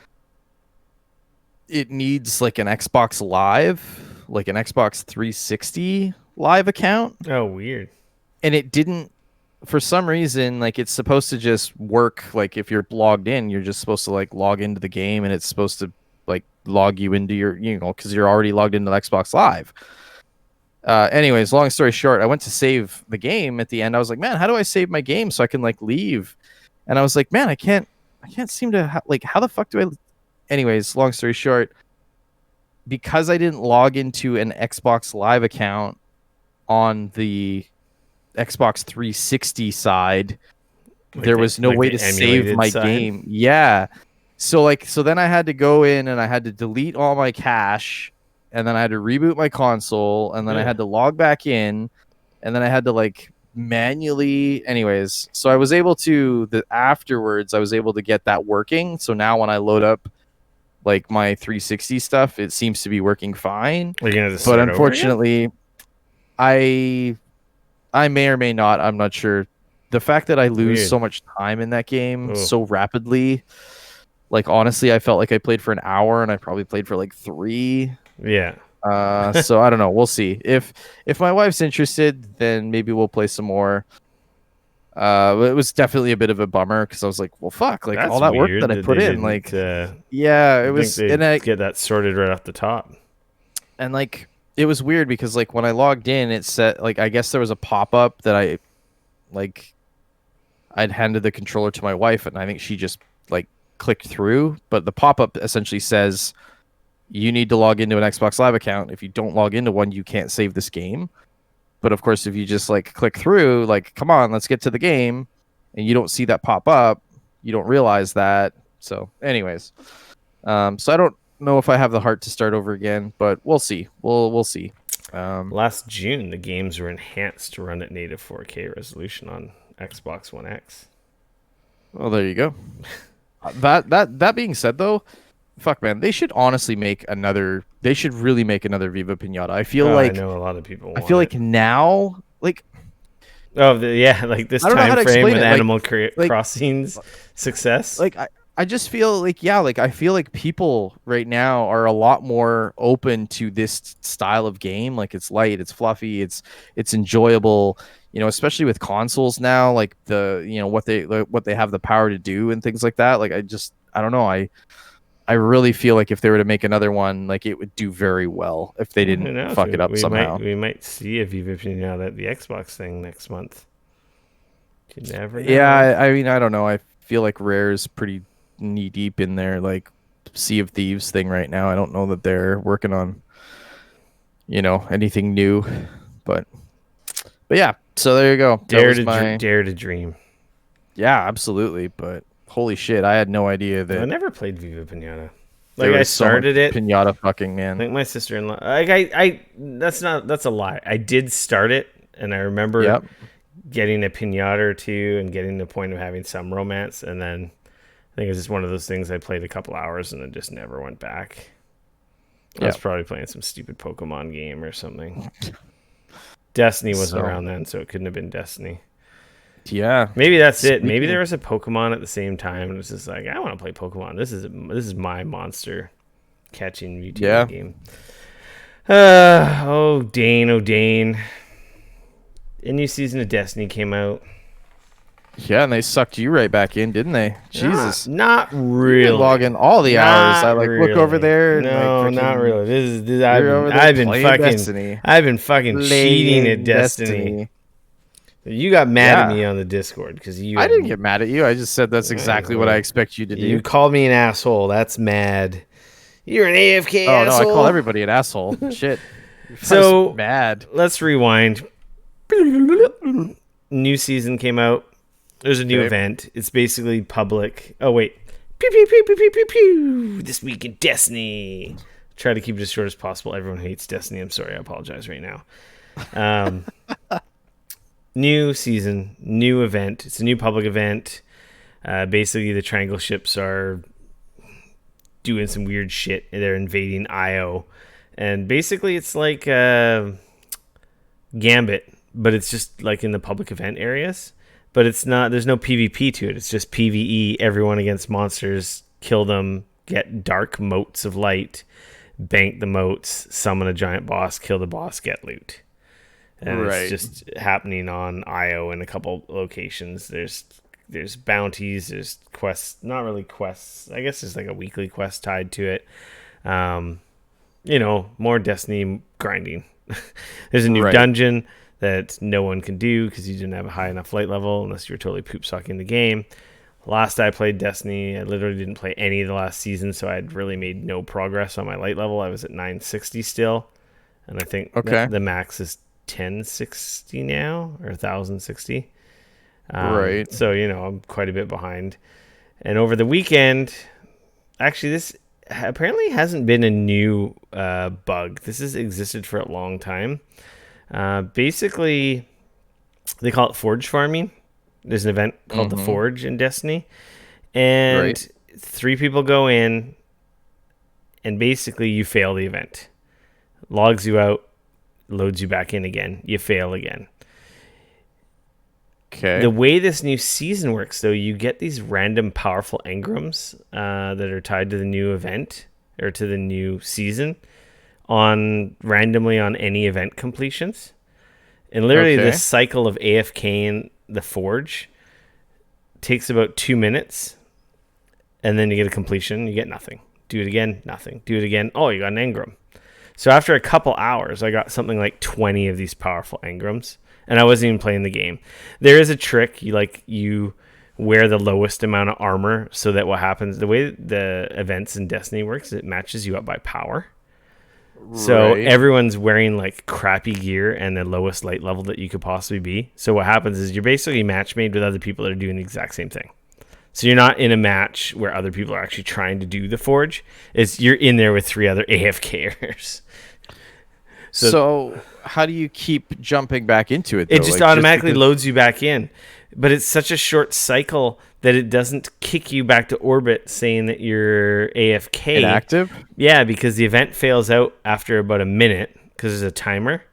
it needs like an Xbox Live, like an Xbox 360 Live account. Oh, weird. And it didn't, for some reason, like it's supposed to just work. Like if you're logged in, you're just supposed to like log into the game, and it's supposed to like log you into your, because you're already logged into the Xbox Live. Anyways, long story short, I went to save the game at the end. I was like, man, how do I save my game so I can like leave? And I was like, man, I can't seem to like, how the fuck do I? Anyways, long story short, because I didn't log into an Xbox Live account on the Xbox 360 side, there was no way to save my game. Yeah. So then I had to go in, and I had to delete all my cache, and then I had to reboot my console, and then I had to log back in, and then I had to like manually, anyways. So I was able to, afterwards I was able to get that working. So now when I load up like my 360 stuff, it seems to be working fine. But unfortunately, I may or may not, I'm not sure. The fact that I lose so much time in that game so rapidly, like honestly, I felt like I played for an hour, and I probably played for like 3. Yeah. So I don't know. We'll see. If my wife's interested, then maybe we'll play some more. It was definitely a bit of a bummer, because I was like, well, fuck, like all that work that I put in, like, yeah, it was. And I get that sorted right off the top. And like, it was weird because like when I logged in, it said, like, I guess there was a pop-up that I'd handed the controller to my wife, and I think she just like clicked through, but the pop-up essentially says you need to log into an Xbox Live account. If you don't log into one, you can't save this game. But of course, if you just like click through, like, come on, let's get to the game, and you don't see that pop up, you don't realize that. So anyways, so I don't know if I have the heart to start over again, but we'll see. We'll see. Last June, the games were enhanced to run at native 4K resolution on Xbox One X. Well, there you go. That being said, though, fuck, man, they should honestly make another. They should really make another Viva Pinata. I know a lot of people want like now, like, like this I don't know how time to frame explain with it. Animal Like, Crossing's success. like I just feel like, yeah, like I feel like people right now are a lot more open to this style of game. Like, it's light, it's fluffy, it's enjoyable, especially with consoles now, like what they have the power to do and things like that. Like, I don't know. I really feel like if they were to make another one, like, it would do very well if they Who didn't knows? fuck it up somehow. We might see a Viva Pinata at the Xbox thing next month. You never know. Yeah, I mean, I don't know. I feel like Rare's pretty knee deep in their like Sea of Thieves thing right now. I don't know that they're working on anything new, but yeah. So there you go. Dare to dream. Yeah, absolutely. But holy shit, I had no idea I that never played Viva Pinata. Like, I started it. Pinata fucking, man. I think my sister-in-law. Like, that's a lie. I did start it, and I remember getting a pinata or two and getting to the point of having some romance, and then I think it's just one of those things I played a couple hours and then just never went back. I was probably playing some stupid Pokemon game or something. Destiny wasn't around then, so it couldn't have been Destiny. Yeah. Maybe that's it. Maybe there was a Pokemon at the same time, and it's just like, I want to play Pokemon. This is my monster catching Mewtwo game. Oh, Dane. A new season of Destiny came out. Yeah, and they sucked you right back in, didn't they? Jesus. Not really. You log in all the hours. I look over there. No, and, like, not really. This is I've been fucking cheating at Destiny. You got mad at me on the Discord because I didn't get mad at you. I just said that's exactly what I expect you to do. You called me an asshole. That's mad. You're an AFK asshole. No, I call everybody an asshole. Shit. So mad. Let's rewind. New season came out. There's a new event. It's basically public. Oh wait. Pew pew pew pew pew pew pew. This week in Destiny. Try to keep it as short as possible. Everyone hates Destiny. I'm sorry. I apologize right now. New season, new event. It's a new public event. Basically, the Triangle ships are doing some weird shit. They're invading Io. And basically, it's like Gambit, but it's just like in the public event areas. But it's not. There's no PvP to it. It's just PvE. Everyone against monsters. Kill them. Get dark motes of light. Bank the motes. Summon a giant boss. Kill the boss. Get loot. And it's just happening on Io in a couple locations. There's bounties. There's quests. Not really quests. I guess there's like a weekly quest tied to it. More Destiny grinding. There's a new dungeon that no one can do because you didn't have a high enough light level unless you were totally poop sucking the game. Last I played Destiny, I literally didn't play any of the last season, so I'd really made no progress on my light level. I was at 960 still, and I think the max is 1060 now or 1060. So I'm quite a bit behind. And over the weekend, actually, this apparently hasn't been a new bug. This has existed for a long time. Basically, they call it forge farming. There's an event called the Forge in Destiny, and 3 people go in, and basically you fail the event. Logs you out, loads you back in again. You fail again. Okay. The way this new season works, though, you get these random powerful engrams that are tied to the new event or to the new season randomly on any event completions. And literally this cycle of AFK in the Forge takes about 2 minutes, and then you get a completion. You get nothing. Do it again, nothing. Do it again. Oh, you got an engram. So after a couple hours, I got something like 20 of these powerful engrams, and I wasn't even playing the game. There is a trick. You wear the lowest amount of armor so that what happens, the way the events in Destiny works, it matches you up by power. So everyone's wearing like crappy gear and the lowest light level that you could possibly be. So what happens is you're basically match made with other people that are doing the exact same thing. So you're not in a match where other people are actually trying to do the Forge. You're in there with 3 other AFKers. So how do you keep jumping back into it though? It just Like just automatically because loads you back in. But it's such a short cycle that it doesn't kick you back to orbit saying that you're AFK. inactive? Yeah, because the event fails out after about a minute because there's a timer.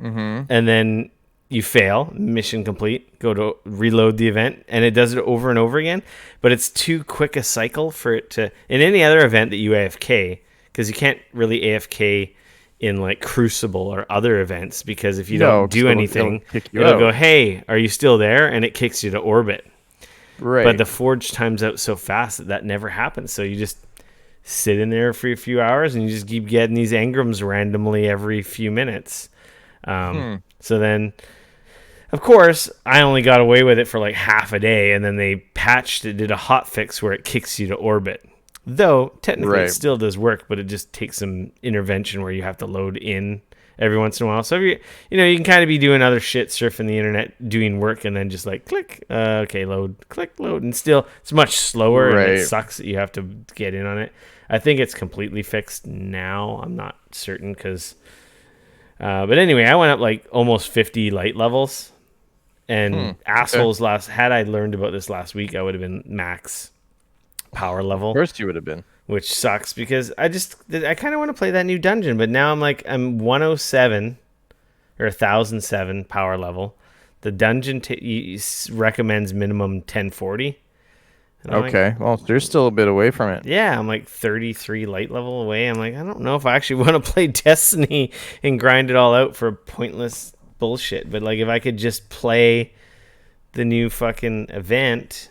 Mm-hmm. And then you fail, mission complete, go to reload the event, and it does it over and over again. But it's too quick a cycle for it to. In any other event that you AFK, because you can't really AFK in like Crucible or other events, because if you No, don't 'cause do it'll anything, kick you it'll go, out. hey, are you still there? And it kicks you to orbit. But Right. the Forge times out so fast that never happens. So you just sit in there for a few hours and you just keep getting these engrams randomly every few minutes. So then, of course, I only got away with it for like half a day, and then they patched it, did a hot fix where it kicks you to orbit. Though technically it Right. still does work, but it just takes some intervention where you have to load in every once in a while. So if you can kind of be doing other shit, surfing the internet, doing work, and then just like click, okay, load, click, load, and still it's much slower, and it Right. sucks that you have to get in on it. I think it's completely fixed now. I'm not certain because. But anyway, I went up like almost 50 light levels, and Okay. assholes had I learned about this last week, I would have been max power level, First you would have been. which sucks because I kind of want to play that new dungeon, but now I'm 107 or 1007 power level. The dungeon recommends minimum 1040. And I'm like, Okay. Well, you're still a bit away from it. yeah, I'm like 33 light level away. I'm like, I don't know if I actually want to play Destiny and grind it all out for pointless bullshit. But like, if I could just play the new fucking event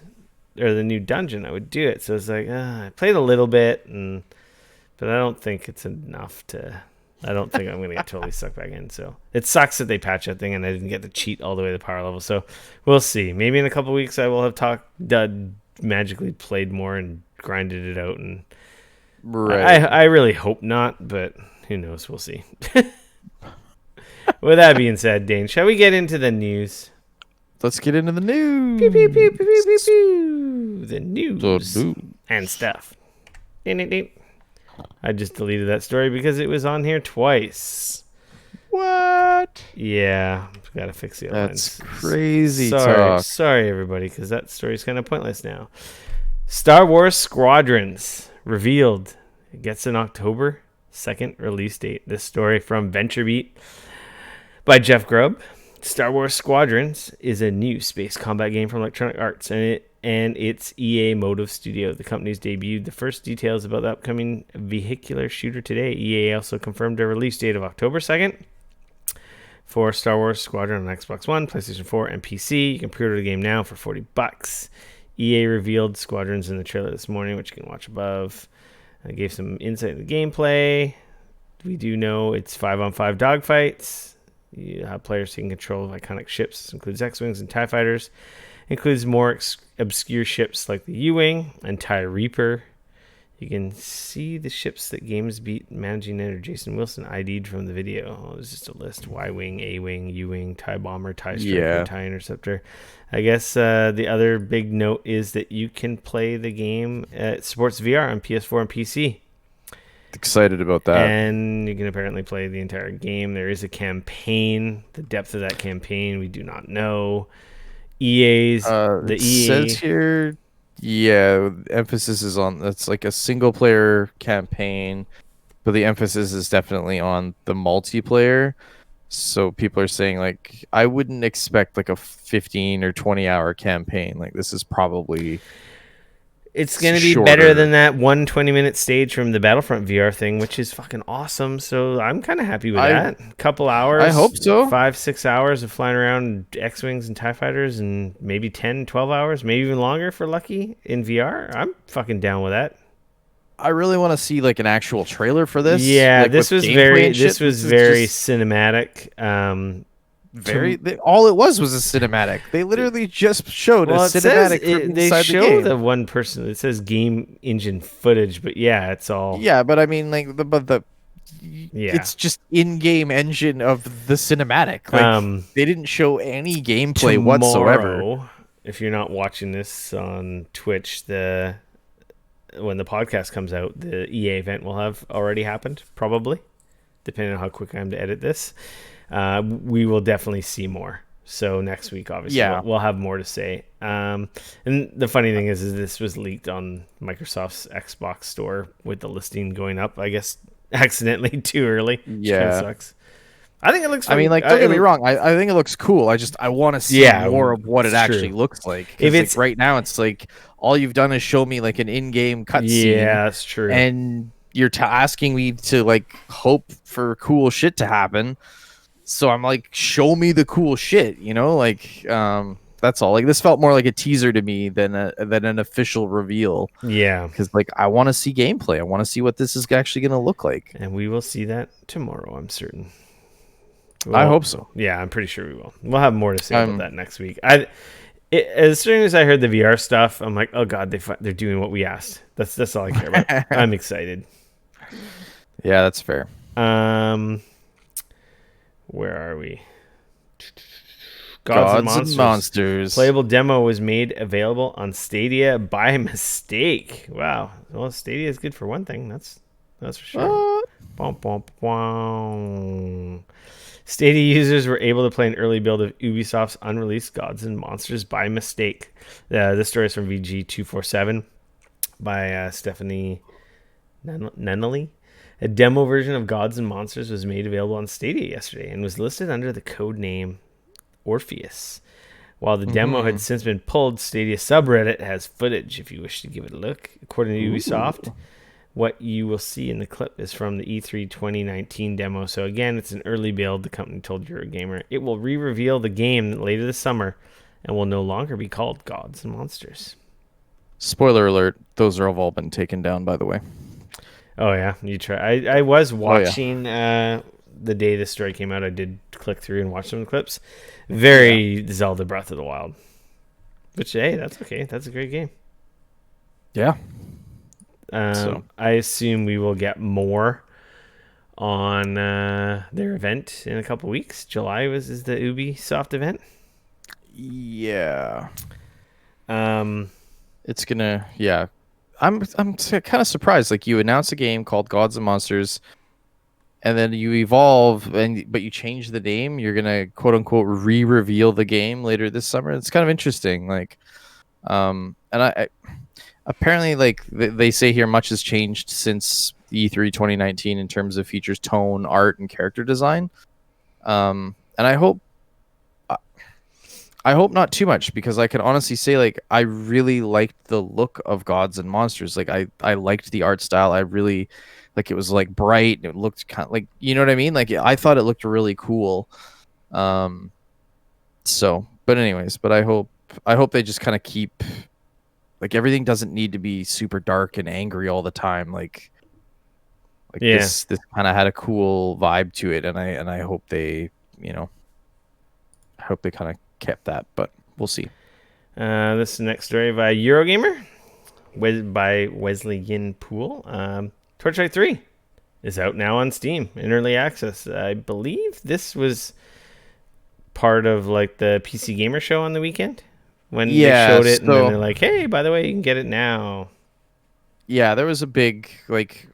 or the new dungeon, I would do it. So it's like, I played a little bit, but I don't think it's enough to. I don't think I'm gonna get totally sucked back in. So it sucks that they patched that thing and I didn't get to cheat all the way to power level. So we'll see. Maybe in a couple weeks I will have magically played more and grinded it out, and Right. I really hope not, but who knows? We'll see. With that being said, Dane, shall we get into the news? Let's get into the news. Pew, pew, pew, pew, pew, pew, pew. The So, news dude. and stuff. Ding, ding, ding. I just deleted that story because it was on here twice. What? Yeah, gotta fix the That's outlines. crazy talk. Sorry, everybody, because that story's kind of pointless now. Star Wars Squadrons revealed. It gets an October 2nd release date. This story from VentureBeat by Jeff Grubb. Star Wars Squadrons is a new space combat game from Electronic Arts, and its EA Motive Studio. The company's debuted the first details about the upcoming vehicular shooter today. EA also confirmed a release date of October 2nd for Star Wars Squadron on Xbox One, PlayStation 4, and PC. You can pre-order the game now for $40. EA revealed Squadrons in the trailer this morning, which you can watch above. I gave some insight into the gameplay. We do know it's 5-on-5 dogfights. You have players taking control of iconic ships. This includes X-Wings and TIE Fighters. It includes more obscure ships like the U-Wing and TIE Reaper. You can see the ships that Games Beat managing editor Jason Wilson ID'd from the video. Oh, there's just a list. Y-Wing, A-Wing, U-Wing, TIE Bomber, TIE Striker, Yeah. TIE Interceptor. I guess the other big note is that you can play the game. It supports VR on PS4 and PC. Excited about that. And you can apparently play the entire game. There is a campaign. The depth of that campaign, we do not know. It says here, yeah, emphasis is on it's like a single player campaign, but the emphasis is definitely on the multiplayer. So people are saying like I wouldn't expect like a 15 or 20-hour campaign. Like this is probably It's going to be better shorter. than that 120-minute stage from the Battlefront VR thing, which is fucking awesome. So I'm kind of happy with that. Couple hours. I hope so. 5-6 hours of flying around X-Wings and TIE Fighters, and maybe 10-12 hours, maybe even longer for Lucky in VR. I'm fucking down with that. I really want to see like an actual trailer for this. Yeah, like, this with was gameplay very and shit. this was is very just cinematic. all it was a cinematic. They literally just showed a cinematic from they inside the show game. the one person. It says game engine footage, but yeah, it's all Yeah, but I mean, like yeah. it's just in-game engine of the cinematic. Like they didn't show any gameplay whatsoever. Tomorrow, if you're not watching this on Twitch, when the podcast comes out, the EA event will have already happened, probably. depending on how quick I am to edit this. We will definitely see more. So next week, obviously, Yeah. we'll have more to say. And the funny thing is this was leaked on Microsoft's Xbox store with the listing going up, I guess, accidentally too early, which kind of Yeah. sucks. I think it looks I fun. mean, like, don't get me wrong. I think it looks cool. I want to see more of what it it's actually true. looks like. If Because, like, it's right now, it's like all you've done is show me, like, an in-game cutscene. yeah, that's true. And you're asking me to, like, hope for cool shit to happen. So I'm like, show me the cool shit, you know? Like, that's all. Like, this felt more like a teaser to me than an official reveal. Yeah. Because, like, I want to see gameplay. I want to see what this is actually going to look like. And we will see that tomorrow, I'm certain. I hope so. Yeah, I'm pretty sure we will. We'll have more to say about that next week. As soon as I heard the VR stuff, I'm like, oh god, they're doing what we asked. That's all I care about. I'm excited. Yeah, that's fair. Where are we? Gods and Monsters. Playable demo was made available on Stadia by mistake. Wow. Well, Stadia is good for one thing. That's for sure. Bom, bom, bom. Stadia users were able to play an early build of Ubisoft's unreleased Gods and Monsters by mistake. This story is from VG247 by Stephanie Nunnally. A demo version of Gods and Monsters was made available on Stadia yesterday and was listed under the code name Orpheus. While the demo had since been pulled, Stadia subreddit has footage if you wish to give it a look. According to Ubisoft, what you will see in the clip is from the E3 2019 demo. So again, it's an early build, the company told Eurogamer. It will re-reveal the game later this summer and will no longer be called Gods and Monsters. Spoiler alert, those have all been taken down, by the way. Oh yeah, you try. I was watching the day this story came out. I did click through and watch some of the clips. Very Zelda Breath of the Wild. Which, hey, that's okay. That's a great game. Yeah. I assume we will get more on their event in a couple weeks. July is the Ubisoft event. Yeah. It's gonna. Yeah. I'm kind of surprised. Like, you announce a game called Gods and Monsters, and then you evolve, but you change the name. You're gonna quote unquote re-reveal the game later this summer. It's kind of interesting. Like, and I apparently, like, they say here, much has changed since E3 2019 in terms of features, tone, art, and character design. And I hope not too much, because I can honestly say, like, I really liked the look of Gods and Monsters. Like, I liked the art style. I really, like, it was like bright. It looked kind of like, you know what I mean? Like, I thought it looked really cool. So, but anyways, I hope they just kind of keep, like, everything doesn't need to be super dark and angry all the time. Like this kind of had a cool vibe to it, and I hope they, I hope they kind of kept that, but we'll see. This next story by Eurogamer, by Wesley Yin Poole. Torchlight 3 is out now on Steam in early access. I believe this was part of, like, the PC Gamer show on the weekend when they showed it, and then they're like, hey, by the way, you can get it now. Yeah, there was a big, like,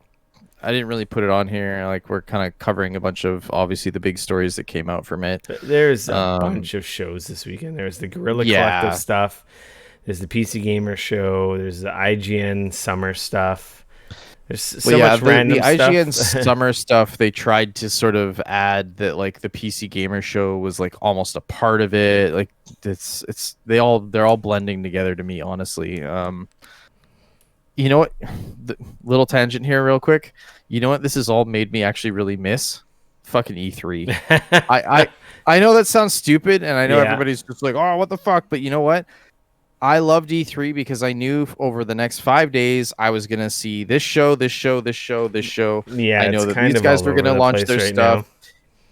I didn't really put it on here. Like, we're kind of covering a bunch of, obviously, the big stories that came out from it. But there's a bunch of shows this weekend. There's the Guerrilla Collective stuff. There's the PC Gamer show. There's the IGN summer stuff. There's so much random stuff. The IGN summer stuff, they tried to sort of add that, like, the PC Gamer show was, like, almost a part of it. Like, they're all blending together to me, honestly. You know what? Little tangent here, real quick. You know what? This has all made me actually really miss fucking E3. I know that sounds stupid, and I know everybody's just like, oh, what the fuck? But you know what? I loved E3 because I knew over the next 5 days I was gonna see this show, this show, this show, this show. Yeah, I know that these guys were gonna launch their stuff,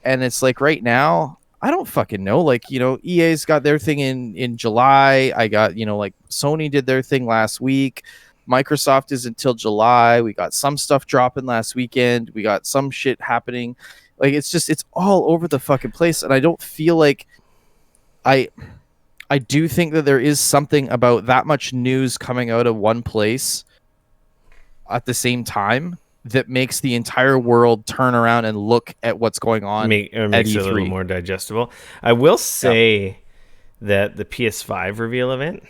and it's like right now, I don't fucking know. Like, EA's got their thing in July. I got, like, Sony did their thing last week. Microsoft is until July. We got some stuff dropping last weekend. We got some shit happening. Like, it's all over the fucking place. And I don't feel like I do think that there is something about that much news coming out of one place at the same time that makes the entire world turn around and look at what's going on at Makes it a little E3. more digestible. I will Yeah. say that the PS5 reveal event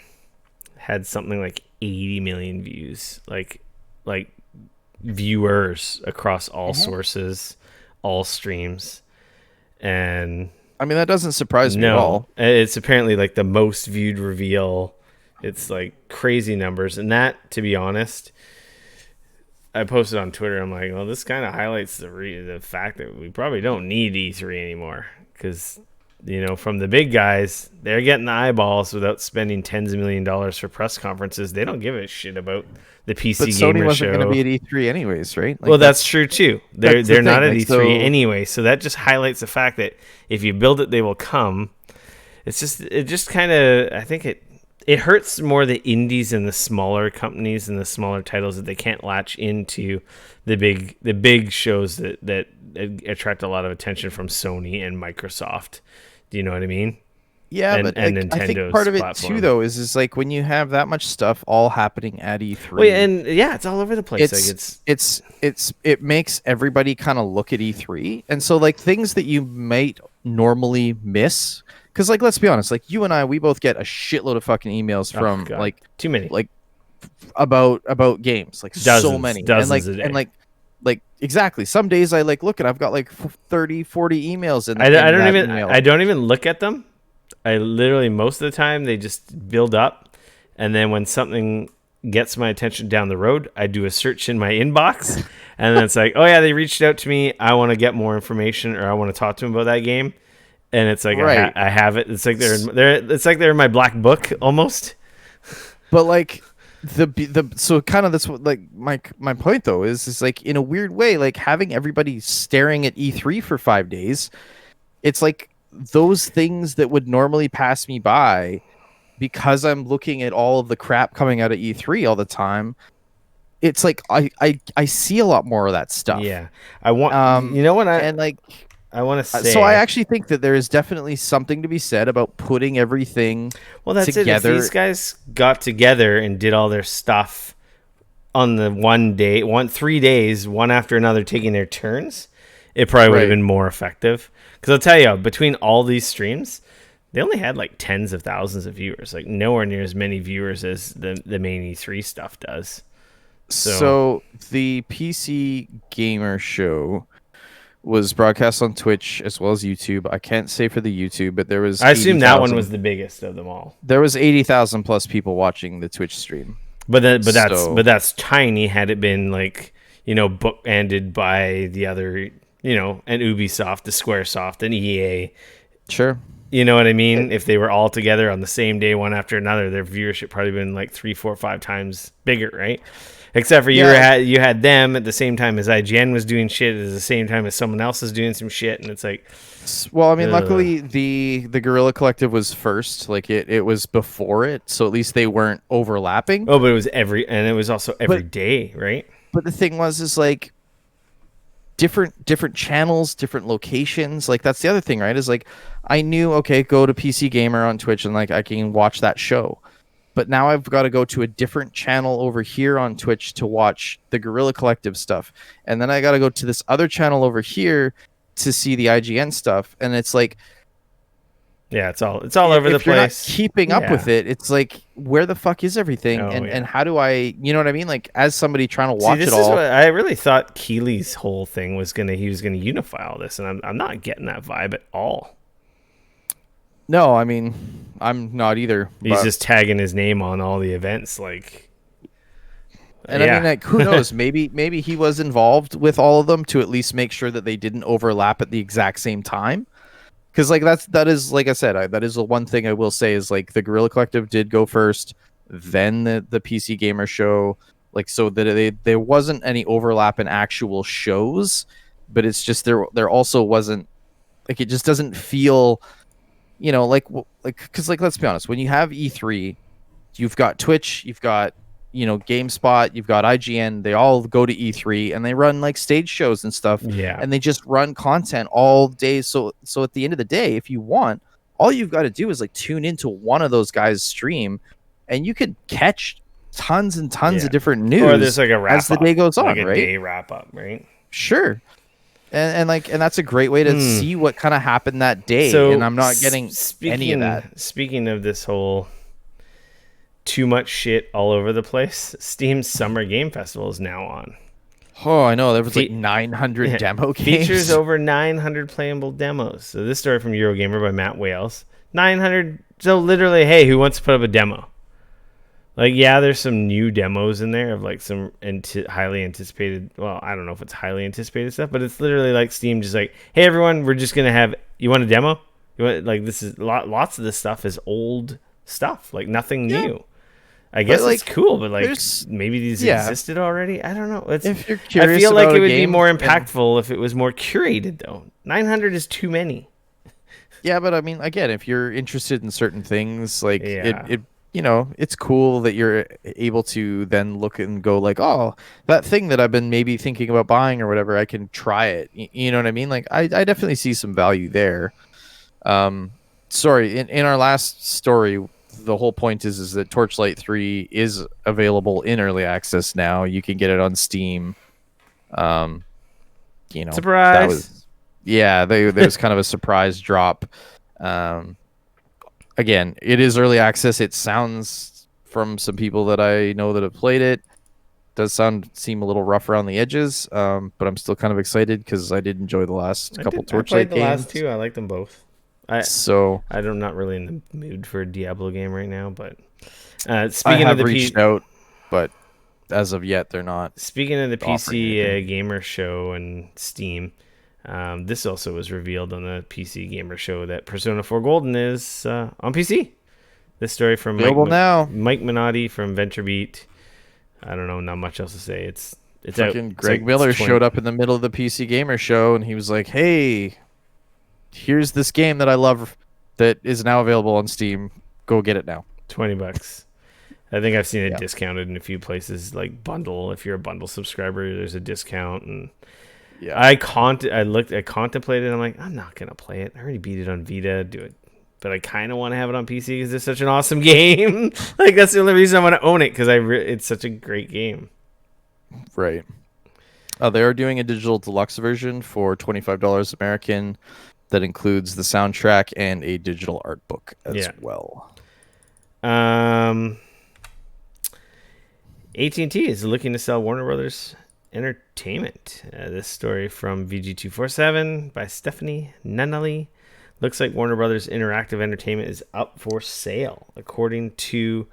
had something like 80 million views, like viewers across all sources, all streams, and I mean, that doesn't surprise me at no, all. it's apparently like the most viewed reveal. It's like crazy numbers, and that, to be honest, I posted on Twitter. I'm like, well, this kind of highlights the fact that we probably don't need E3 anymore because from the big guys, they're getting the eyeballs without spending tens of $1 millions for press conferences. They don't give a shit about the But PC Sony Gamer wasn't going to Show. be at E3 anyways, right? Well, that's true too. They're that's the they're not thing. at Like, E3 so anyway, so that just highlights the fact that if you build it, they will come. It just kind of, I think it hurts more the indies and the smaller companies and the smaller titles that they can't latch into the big shows that attract a lot of attention from Sony and Microsoft. Do you know what I mean? yeah, And but like, I think Nintendo's part of it platform. too, though, is like when you have that much stuff all happening at Well, E3. and yeah, it's all over the place. It makes everybody kind of look at E3, and so like things that you might normally miss, because like let's be honest, like you and I, we both get a shitload of fucking emails Oh, from God. like Too many. like about games, like so many, dozens and a day. like exactly. Some days I like look and I've got like 30, 40 emails in, I in don't that even email. I don't even look at them. I literally, most of the time, they just build up, and then when something gets my attention down the road, I do a search in my inbox, and then it's like, oh yeah, they reached out to me. I want to get more information, or I want to talk to them about that game, and it's like Right. I have it. It's like they're in my black book almost. But like the so kind of that's what like my point though is like in a weird way, like having everybody staring at E3 for 5 days, it's like those things that would normally pass me by because I'm looking at all of the crap coming out of E3 all the time. It's like I see a lot more of that stuff. Yeah, I want. Um You know what and like I want to say? so I actually think that there is definitely something to be said about putting everything Well, that's together. it. If these guys got together and did all their stuff on the 3 days, one after another, taking their turns, it probably would have Right. been more effective. Because I'll tell you, between all these streams, they only had like tens of thousands of viewers, like nowhere near as many viewers as the main E3 stuff does. So the PC Gamer Show was broadcast on Twitch as well as YouTube. I can't say for the YouTube, but there was I assume that one 80,000 was the biggest of them all. There was 80,000 plus people watching the Twitch stream. But So- that's tiny. Had it been like bookended by the other, and Ubisoft, the SquareSoft, and EA. Sure. You know what I mean? If they were all together on the same day, one after another, their viewership probably been like 3, 4, 5 times bigger, right? Except for you had them at the same time as IGN was doing shit, at the same time as someone else is doing some shit, and it's like, Well, I mean, luckily the Guerrilla Collective was first. Like it was before it, so at least they weren't overlapping. oh, but it was also every day, right? But the thing is like different channels, different locations. Like that's the other thing, right? Is like I knew, okay, go to PC Gamer on Twitch and like I can watch that show. But now I've got to go to a different channel over here on Twitch to watch the Guerrilla Collective stuff. And then I got to go to this other channel over here to see the IGN stuff. And it's like, yeah, it's all over the if you're not place. keeping up with it, it's like, where the fuck is everything? Oh, and how do I, you know what I mean? Like as somebody trying to watch this it all. Is what I really thought Keeley's whole thing was he was gonna unify all this, and I'm not getting that vibe at all. No, I mean, I'm not either. He's just tagging his name on all the events, like. And I mean, like, who knows? Maybe he was involved with all of them to at least make sure that they didn't overlap at the exact same time. Because like that is like I said, that is the one thing I will say is like the Guerrilla Collective did go first, then the PC Gamer Show, like so that there wasn't any overlap in actual shows, but it's just there also wasn't, like, it just doesn't feel, like because like let's be honest, when you have E3, you've got Twitch, you've got GameSpot, you've got IGN, they all go to E3 and they run like stage shows and stuff. Yeah. And they just run content all day. So at the end of the day, if you want, all you've got to do is like tune into one of those guys' stream and you could catch tons and tons of different Or there's news like a wrap as the up, day goes like on, a right? day wrap up, right? Sure. And that's a great way to see what kind of happened that day. And So I'm not getting any of that. Speaking of this whole too much shit all over the place, Steam's Summer Game Festival is now on. Oh, I know. There was like 900 demo games. Features over 900 playable demos. So this story from Eurogamer by Matt Wales. 900. So literally, hey, who wants to put up a demo? Like, yeah, there's some new demos in there of like some highly anticipated. Well, I don't know if it's highly anticipated stuff, but it's literally like Steam just like, hey, everyone, we're just gonna have. You want a demo? You want like this is lots of this stuff is old stuff, like nothing new. I guess it's cool, but like maybe these existed already. I don't know. If you're curious, I feel like it would be more impactful if it was more curated, though. 900 is too many. Yeah, but I mean, again, if you're interested in certain things, like it you know, it's cool that you're able to then look and go like, oh, that thing that I've been maybe thinking about buying or whatever, I can try it. You know what I mean? Like, I definitely see some value there. Sorry, in our last story, the whole point is that Torchlight 3 is available in early access now. You can get it on Steam. You know, surprise. There was kind of a surprise drop. Again, it is early access. It sounds, from some people that I know that have played it, does seem a little rough around the edges. But I'm still kind of excited because I did enjoy the last couple Torchlight games. I played the last two. I like them both. I'm not really in the mood for a Diablo game right now, but speaking I of the reached out, but as of yet, they're not. Speaking of the PC Gamer Show and Steam, this also was revealed on the PC Gamer Show that Persona 4 Golden is on PC. This story from Mike Minotti from VentureBeat. I don't know, not much else to say. It's out. Greg Miller showed up in the middle of the PC Gamer Show, and he was like, "Hey, here's this game that I love that is now available on Steam. Go get it now. $20. I think I've seen it discounted in a few places, like bundle. If you're a bundle subscriber, there's a discount. And I contemplated. I'm like, I'm not gonna play it. I already beat it on Vita. Do it, but I kind of want to have it on PC because it's such an awesome game. Like that's the only reason I want to own it because it's such a great game. Right. They are doing a digital deluxe version for $25 American. That includes the soundtrack and a digital art book as well. AT&T is looking to sell Warner Brothers Entertainment. This story from VG247 by Stephanie Nunnally. Looks like Warner Brothers Interactive Entertainment is up for sale. According to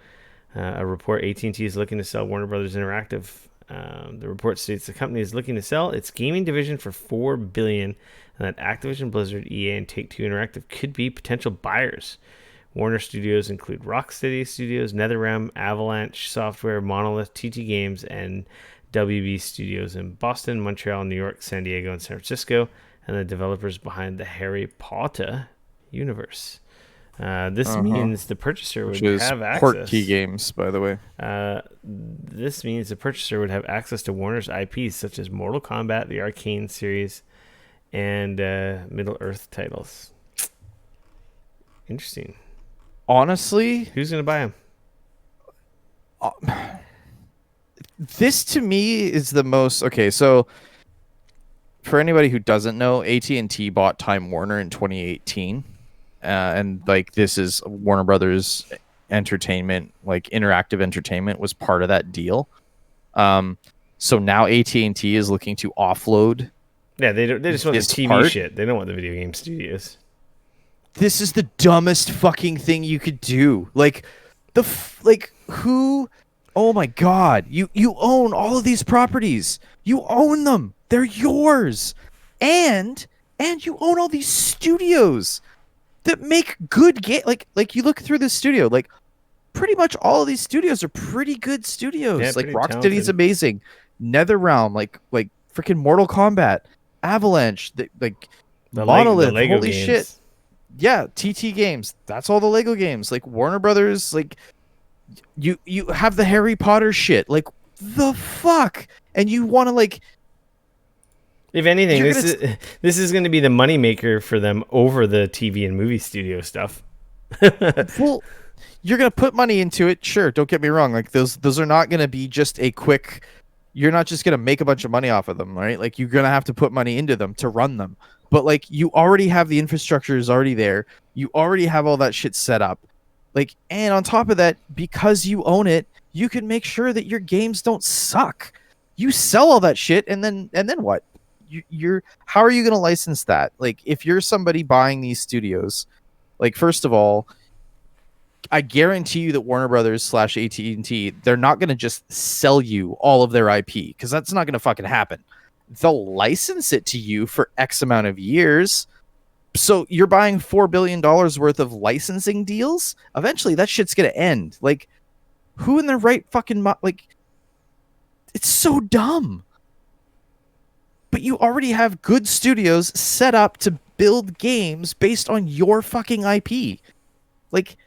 a report, AT&T is looking to sell Warner Brothers Interactive. The report states the company is looking to sell its gaming division for $4 billion, and that Activision, Blizzard, EA, and Take-Two Interactive could be potential buyers. Warner Studios include Rocksteady Studios, NetherRealm, Avalanche Software, Monolith, TT Games, and WB Studios in Boston, Montreal, New York, San Diego, and San Francisco, and the developers behind the Harry Potter universe. This means the purchaser would have access. Portkey Games, by the way. This means the purchaser would have access to Warner's IPs such as Mortal Kombat, the Arcane series, and Middle-earth titles. Interesting. Honestly, who's gonna buy them? This to me is the most okay. So, for anybody who doesn't know, AT&T bought Time Warner in 2018, and like this is Warner Brothers Entertainment, like interactive entertainment was part of that deal. So now AT&T is looking to offload. Yeah, they just want the TV shit. They don't want the video game studios. This is the dumbest fucking thing you could do. Like who? Oh my god! You own all of these properties. You own them. They're yours, and you own all these studios that make good game. Like you look through the studio, like pretty much all of these studios are pretty good studios. Yeah, like Rocksteady's amazing. NetherRealm, like freaking Mortal Kombat, Avalanche, the Monolith. Lego holy games. Shit! Yeah, TT Games. That's all the Lego games. Like Warner Brothers. Like you have the Harry Potter shit. Like the fuck, and you want to like. If anything, this is going to be the moneymaker for them over the TV and movie studio stuff. Well, you're gonna put money into it. Sure, don't get me wrong. Like those are not gonna be just a quick. You're not just gonna make a bunch of money off of them, right? Like you're gonna have to put money into them to run them. But like you already have the infrastructure is already there. You already have all that shit set up. Like, and on top of that, because you own it, you can make sure that your games don't suck. You sell all that shit, and then what? You're how are you gonna license that? Like, if you're somebody buying these studios, like first of all, I guarantee you that Warner Brothers / AT&T, they're not going to just sell you all of their IP because that's not going to fucking happen. They'll license it to you for X amount of years. So you're buying $4 billion worth of licensing deals. Eventually that shit's going to end. Like, who in their right fucking like, it's so dumb. But you already have good studios set up to build games based on your fucking IP. Like,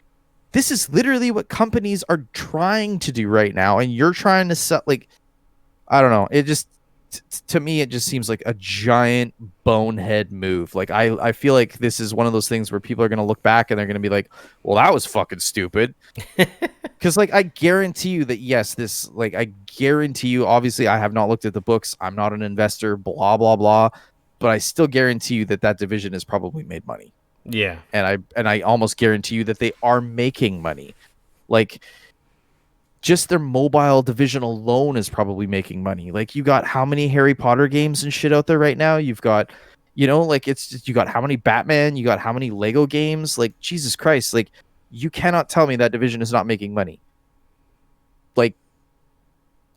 this is literally what companies are trying to do right now, and you're trying to sell. Like, I don't know. It just to me, it just seems like a giant bonehead move. Like, I feel like this is one of those things where people are going to look back and they're going to be like, "Well, that was fucking stupid." Because, like, I guarantee you that yes, this like I guarantee you. Obviously, I have not looked at the books. I'm not an investor. Blah blah blah. But I still guarantee you that division has probably made money. Yeah. And I almost guarantee you that they are making money. Like, just their mobile division alone is probably making money. Like, you got how many Harry Potter games and shit out there right now? You've got, like, it's just, you got how many Batman, you got how many Lego games? Like, Jesus Christ, like, you cannot tell me that division is not making money. Like,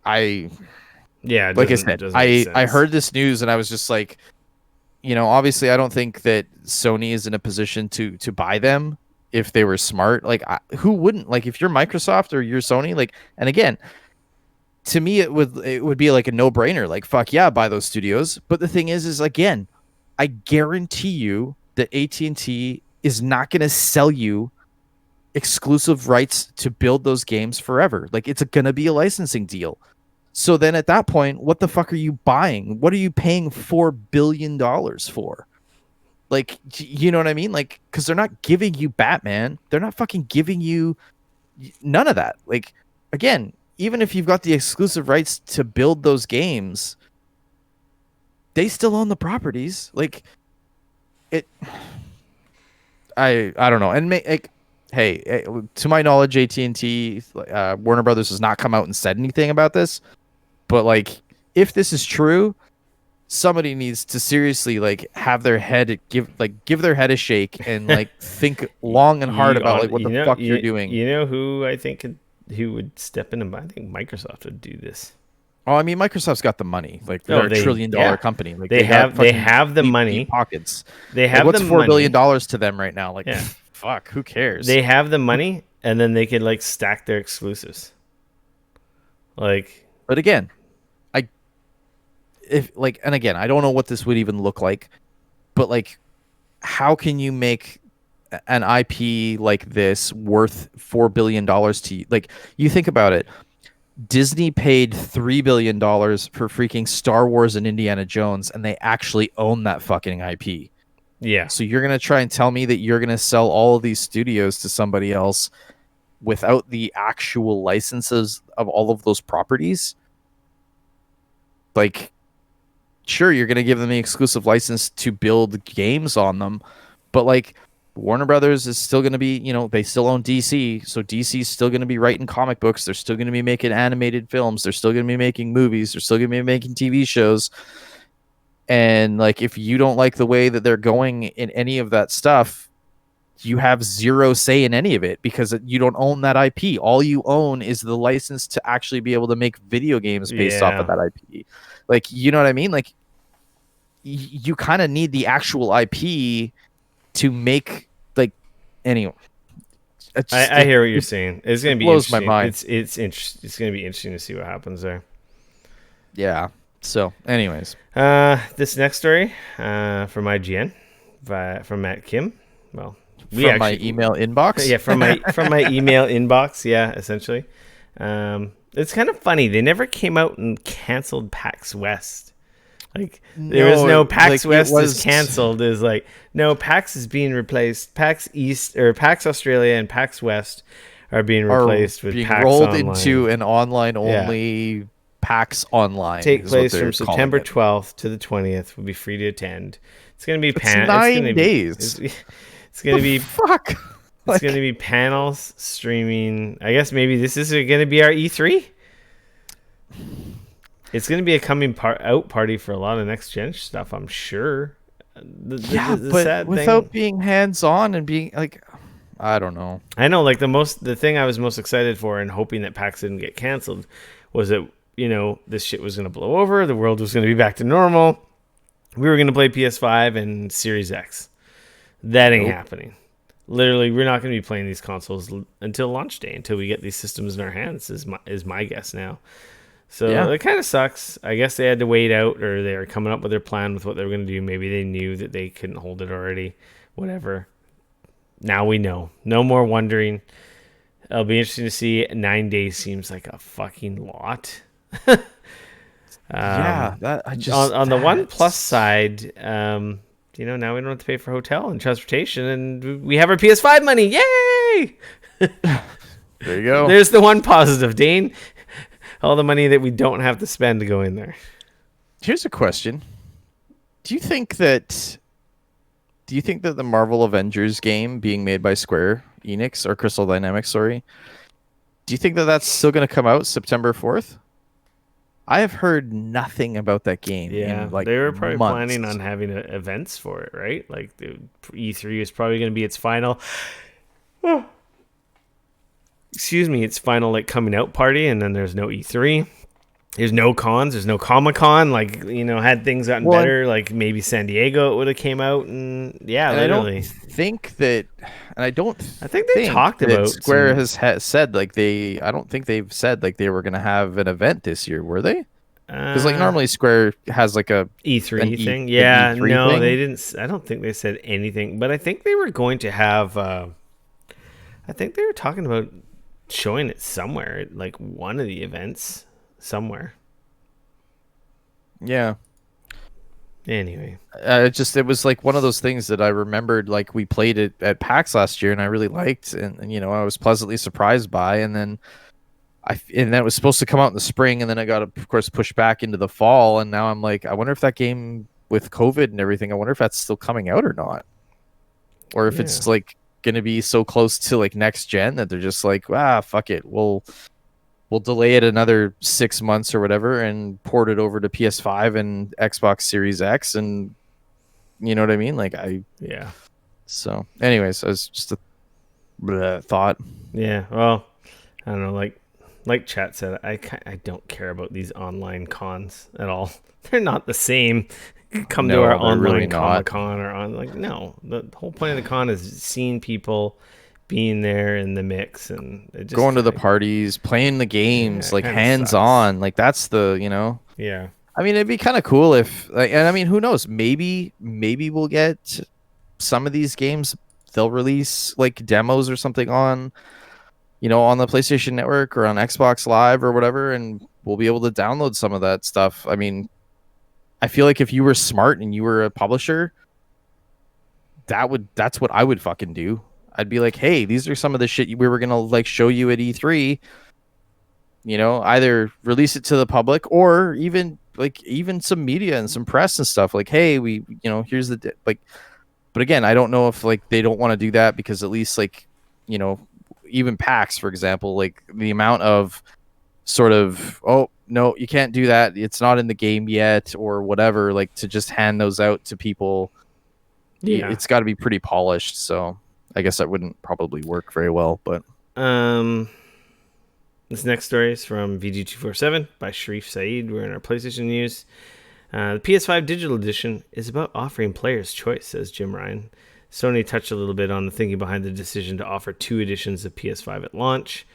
like I said, I heard this news and I was just like, obviously I don't think that Sony is in a position to buy them if they were smart. Like, who wouldn't? Like, if you're Microsoft or you're Sony, like, and again, to me, it would be like a no-brainer. Like, fuck yeah, buy those studios. But the thing is again, I guarantee you that AT&T is not going to sell you exclusive rights to build those games forever. Like, it's going to be a licensing deal. So then at that point, what the fuck are you buying? What are you paying $4 billion for? Like, you know what I mean? Like, because they're not giving you Batman. They're not fucking giving you none of that. Like, again, even if you've got the exclusive rights to build those games, they still own the properties. Like, I don't know. And hey, to my knowledge, AT&T, Warner Brothers has not come out and said anything about this. But, like, if this is true, somebody needs to seriously, like, have their head give their head a shake and, like, think long and hard about, like, what the fuck you're doing. You know who I think who would step in and buy? I think Microsoft would do this. Oh, I mean, Microsoft's got the money. Like, they're a $1 trillion company. Like, they have the money. Pockets. They have what's the $4 billion to them right now? Like, yeah. Fuck, who cares? They have the money, and then they could, like, stack their exclusives. Like, but again, and again, I don't know what this would even look like, but, like, how can you make an IP like this worth $4 billion to you? Like, you think about it. Disney paid $3 billion for freaking Star Wars and Indiana Jones, and they actually own that fucking IP. Yeah. So you're going to try and tell me that you're going to sell all of these studios to somebody else without the actual licenses of all of those properties? Like, sure, you're going to give them the exclusive license to build games on them, but, like, Warner Brothers is still going to be, they still own DC, so DC's still going to be writing comic books. They're still going to be making animated films. They're still going to be making movies. They're still going to be making TV shows. And, like, if you don't like the way that they're going in any of that stuff, you have zero say in any of it because you don't own that IP. All you own is the license to actually be able to make video games based off of that IP. Like, you know what I mean? Like, you kind of need the actual IP to make, like, anyway. I hear what you're saying. It's going to be blows interesting. My mind. It's going to be interesting to see what happens there. Yeah. So, anyways, this next story from IGN, from Matt Kim. Well, my email inbox. Yeah, from my email inbox. Yeah, essentially. It's kind of funny. They never came out and canceled PAX West. Like there is No, no PAX like it West is was. canceled. Is like no, PAX is being replaced. PAX East or PAX Australia and PAX West are being Are replaced with being PAX rolled Online. into an online Yeah, only PAX Online take is what place they're from calling September it. 12th to the 20th. Will be free to attend. It's gonna be It's It's 9 gonna be. days. It's The gonna be. fuck? It's gonna Like, be panels streaming. I guess maybe this is gonna be our E3. It's gonna be a out party for a lot of next gen stuff. I'm sure. yeah, The but sad thing. without being hands on and being like, I don't know. I know, like the thing I was most excited for and hoping that PAX didn't get canceled was that this shit was gonna blow over. The world was gonna be back to normal. We were gonna play PS5 and Series X. That ain't Nope. happening. Literally, we're not gonna be playing these consoles until launch day, until we get these systems in our hands. Is my guess now. So Yeah. it kind of sucks. I guess they had to wait out, or they're coming up with their plan with what they were gonna do. Maybe they knew that they couldn't hold it already. Whatever. Now we know. No more wondering. It'll be interesting to see. 9 days seems like a fucking lot. Yeah, Um, that I just on the one plus that's side, now we don't have to pay for hotel and transportation, and we have our PS5 money. Yay! there you go. There's the one positive, Dane. All the money that we don't have to spend to go in there. Here's a question. Do you think that the Marvel Avengers game being made by Square Enix or Crystal Dynamics, sorry, do you think that that's still going to come out September 4th? I have heard nothing about that game Yeah, in like they were probably planning months. on having events for it, right? Like the E3 is probably going to be its final. Excuse me, its final like coming out party, and then there's no E3. There's no cons. There's no Comic Con. Like had things gotten Well, better, like maybe San Diego it would have came out, and yeah, and I don't literally. think that, and I don't I think they think talked that about Square some has said like I don't think they've said like they were going to have an event this year, were they? Because like uh, normally Square has like E3 thing. an Yeah, E3 no, they thing. didn't. I don't think they said anything, but I think they were going to have. I think they were talking about showing it somewhere, at, like one of the events somewhere. Yeah. Anyway, It was like one of those things that I remembered, like we played it at PAX last year and I really liked, and I was pleasantly surprised by, and then and that was supposed to come out in the spring, and then I got of course pushed back into the fall, and now I'm like, I wonder if that game with COVID and everything, I wonder if that's still coming out or not, or if yeah, it's like going to be so close to like next gen that they're just like, fuck it, we'll delay it another 6 months or whatever and port it over to PS5 and Xbox Series X, and you know what I mean? Like yeah, so anyways, I was just a thought. yeah. Well, I don't know. Like Chat said, I don't care about these online cons at all. They're not the same. Come to our No, they're really online Comic not. Con or on like no. The whole point of the con is seeing people, being there in the mix, and it just Going to the kind of parties, playing the games, like kind of hands sucks. on, like that's the Yeah, I mean, it'd be kind of cool if, like, and I mean, who knows? Maybe we'll get some of these games. They'll release like demos or something on, on the PlayStation Network or on Xbox Live or whatever, and we'll be able to download some of that stuff. I mean, I feel like if you were smart and you were a publisher, that's what I would fucking do. I'd be like, hey, these are some of the shit we were gonna like show you at E3. Either release it to the public or even some media and some press and stuff. Like, hey, here's like. But again, I don't know if like they don't want to do that because at least like, even PAX, for example, like the amount of sort of, oh no, you can't do that, it's not in the game yet or whatever, like to just hand those out to people, yeah. it's got to be pretty polished. So I guess that wouldn't probably work very well, but Um, this next story is from VG247 by Sharif Saeed. We're in our PlayStation news. The PS5 Digital Edition is about offering players choice, says Jim Ryan. Sony touched a little bit on the thinking behind the decision to offer 2 editions of PS5 at launch.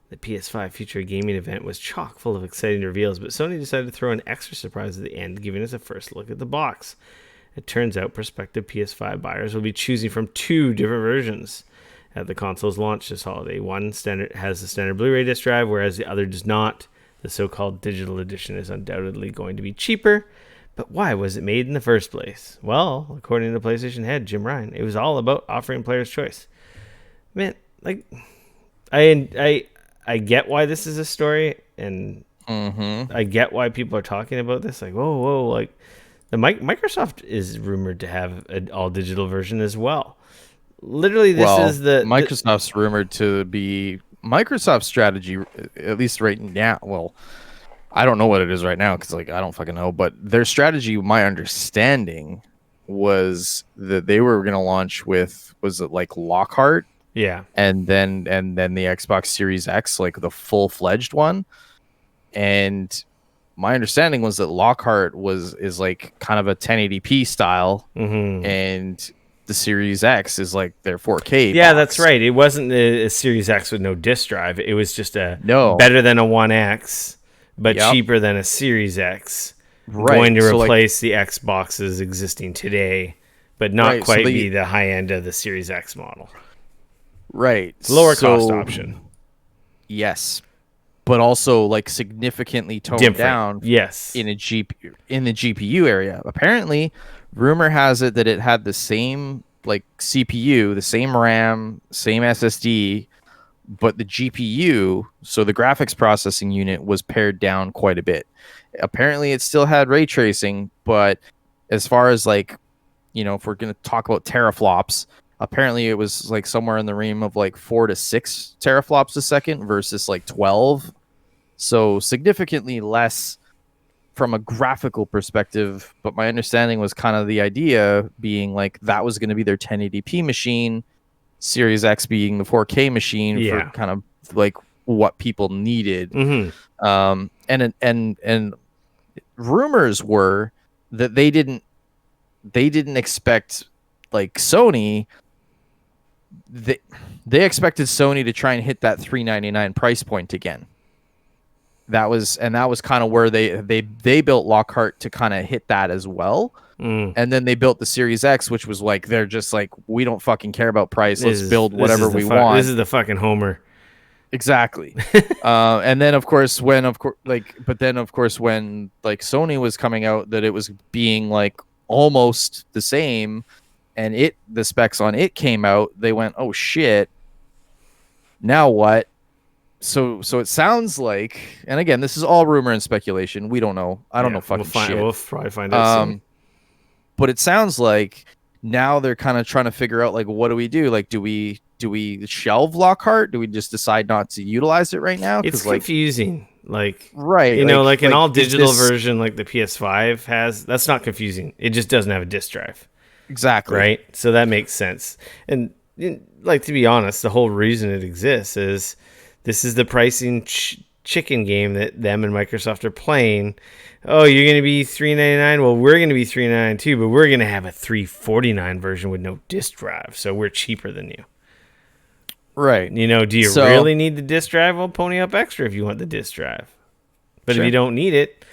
The PS5 Future Gaming event was chock full of exciting reveals, but Sony decided to throw an extra surprise at the end, giving us a first look at the box. It turns out prospective PS5 buyers will be choosing from 2 different versions at the console's launch this holiday. One has the standard Blu-ray disc drive, whereas the other does not. The so-called digital edition is undoubtedly going to be cheaper, But why was it made in the first place? Well, according to PlayStation head Jim Ryan, it was all about offering players choice. Man, like I get why this is a story, and I get why people are talking about this. Like, whoa, like the Microsoft is rumored to have an all digital version as well. Literally, this is Microsoft's rumored to be Microsoft's strategy, at least right now. Well, I don't know what it is right now because like I don't fucking know. But their strategy, my understanding, was that they were going to launch with, was it like Lockhart? Yeah, and then the Xbox Series X, like the full-fledged one. And my understanding was that Lockhart is like kind of a 1080p style, and the Series X is like their 4K. Yeah, box. that's right. It wasn't a Series X with no disc drive. It was just No. better than a One X, but Yep. cheaper than a Series X. Right. Going to So, replace the Xboxes existing today, but not Right, so quite they- be the high end of the Series X model. Right. Lower cost option. Yes. But also like significantly toned Different. down Yes. in the GPU area. Apparently, rumor has it that it had the same like CPU, the same RAM, same SSD, but the GPU, so the graphics processing unit, was pared down quite a bit. Apparently it still had ray tracing, but as far as like, if we're going to talk about teraflops, apparently it was like somewhere in the realm of like 4 to 6 teraflops a second versus like 12. So significantly less from a graphical perspective, but my understanding was kind of the idea being like that was going to be their 1080p machine, Series X being the 4K machine for kind of like what people needed. And rumors were that they didn't expect like Sony. They expected Sony to try and hit that $399 price point again. That was kind of where they built Lockhart to kind of hit that as well. And then they built the Series X, which was like, they're just like, we don't fucking care about price. Let's build whatever we want. This is the fucking Homer. Exactly. And then of course when like Sony was coming out that it was being like almost the same, and the specs on it came out, they went, oh shit, now what? So it sounds like, and again, this is all rumor and speculation. We don't know. I don't know fucking shit. We'll probably find out soon. But it sounds like now they're kind of trying to figure out like, what do we do? Like, do we shelve Lockhart? Do we just decide not to utilize it right now? It's confusing. Like, right. Like an all digital version like the PS5 has, that's not confusing. It just doesn't have a disc drive. Exactly. Right. So that makes sense. And like, to be honest, the whole reason it exists is this is the pricing chicken game that them and Microsoft are playing. Oh, you're going to be $399. Well, we're going to be $399 too, but we're going to have a $349 version with no disc drive, so we're cheaper than you. Right. Do you really need the disc drive? Well, pony up extra if you want the disc drive. But if you don't need it,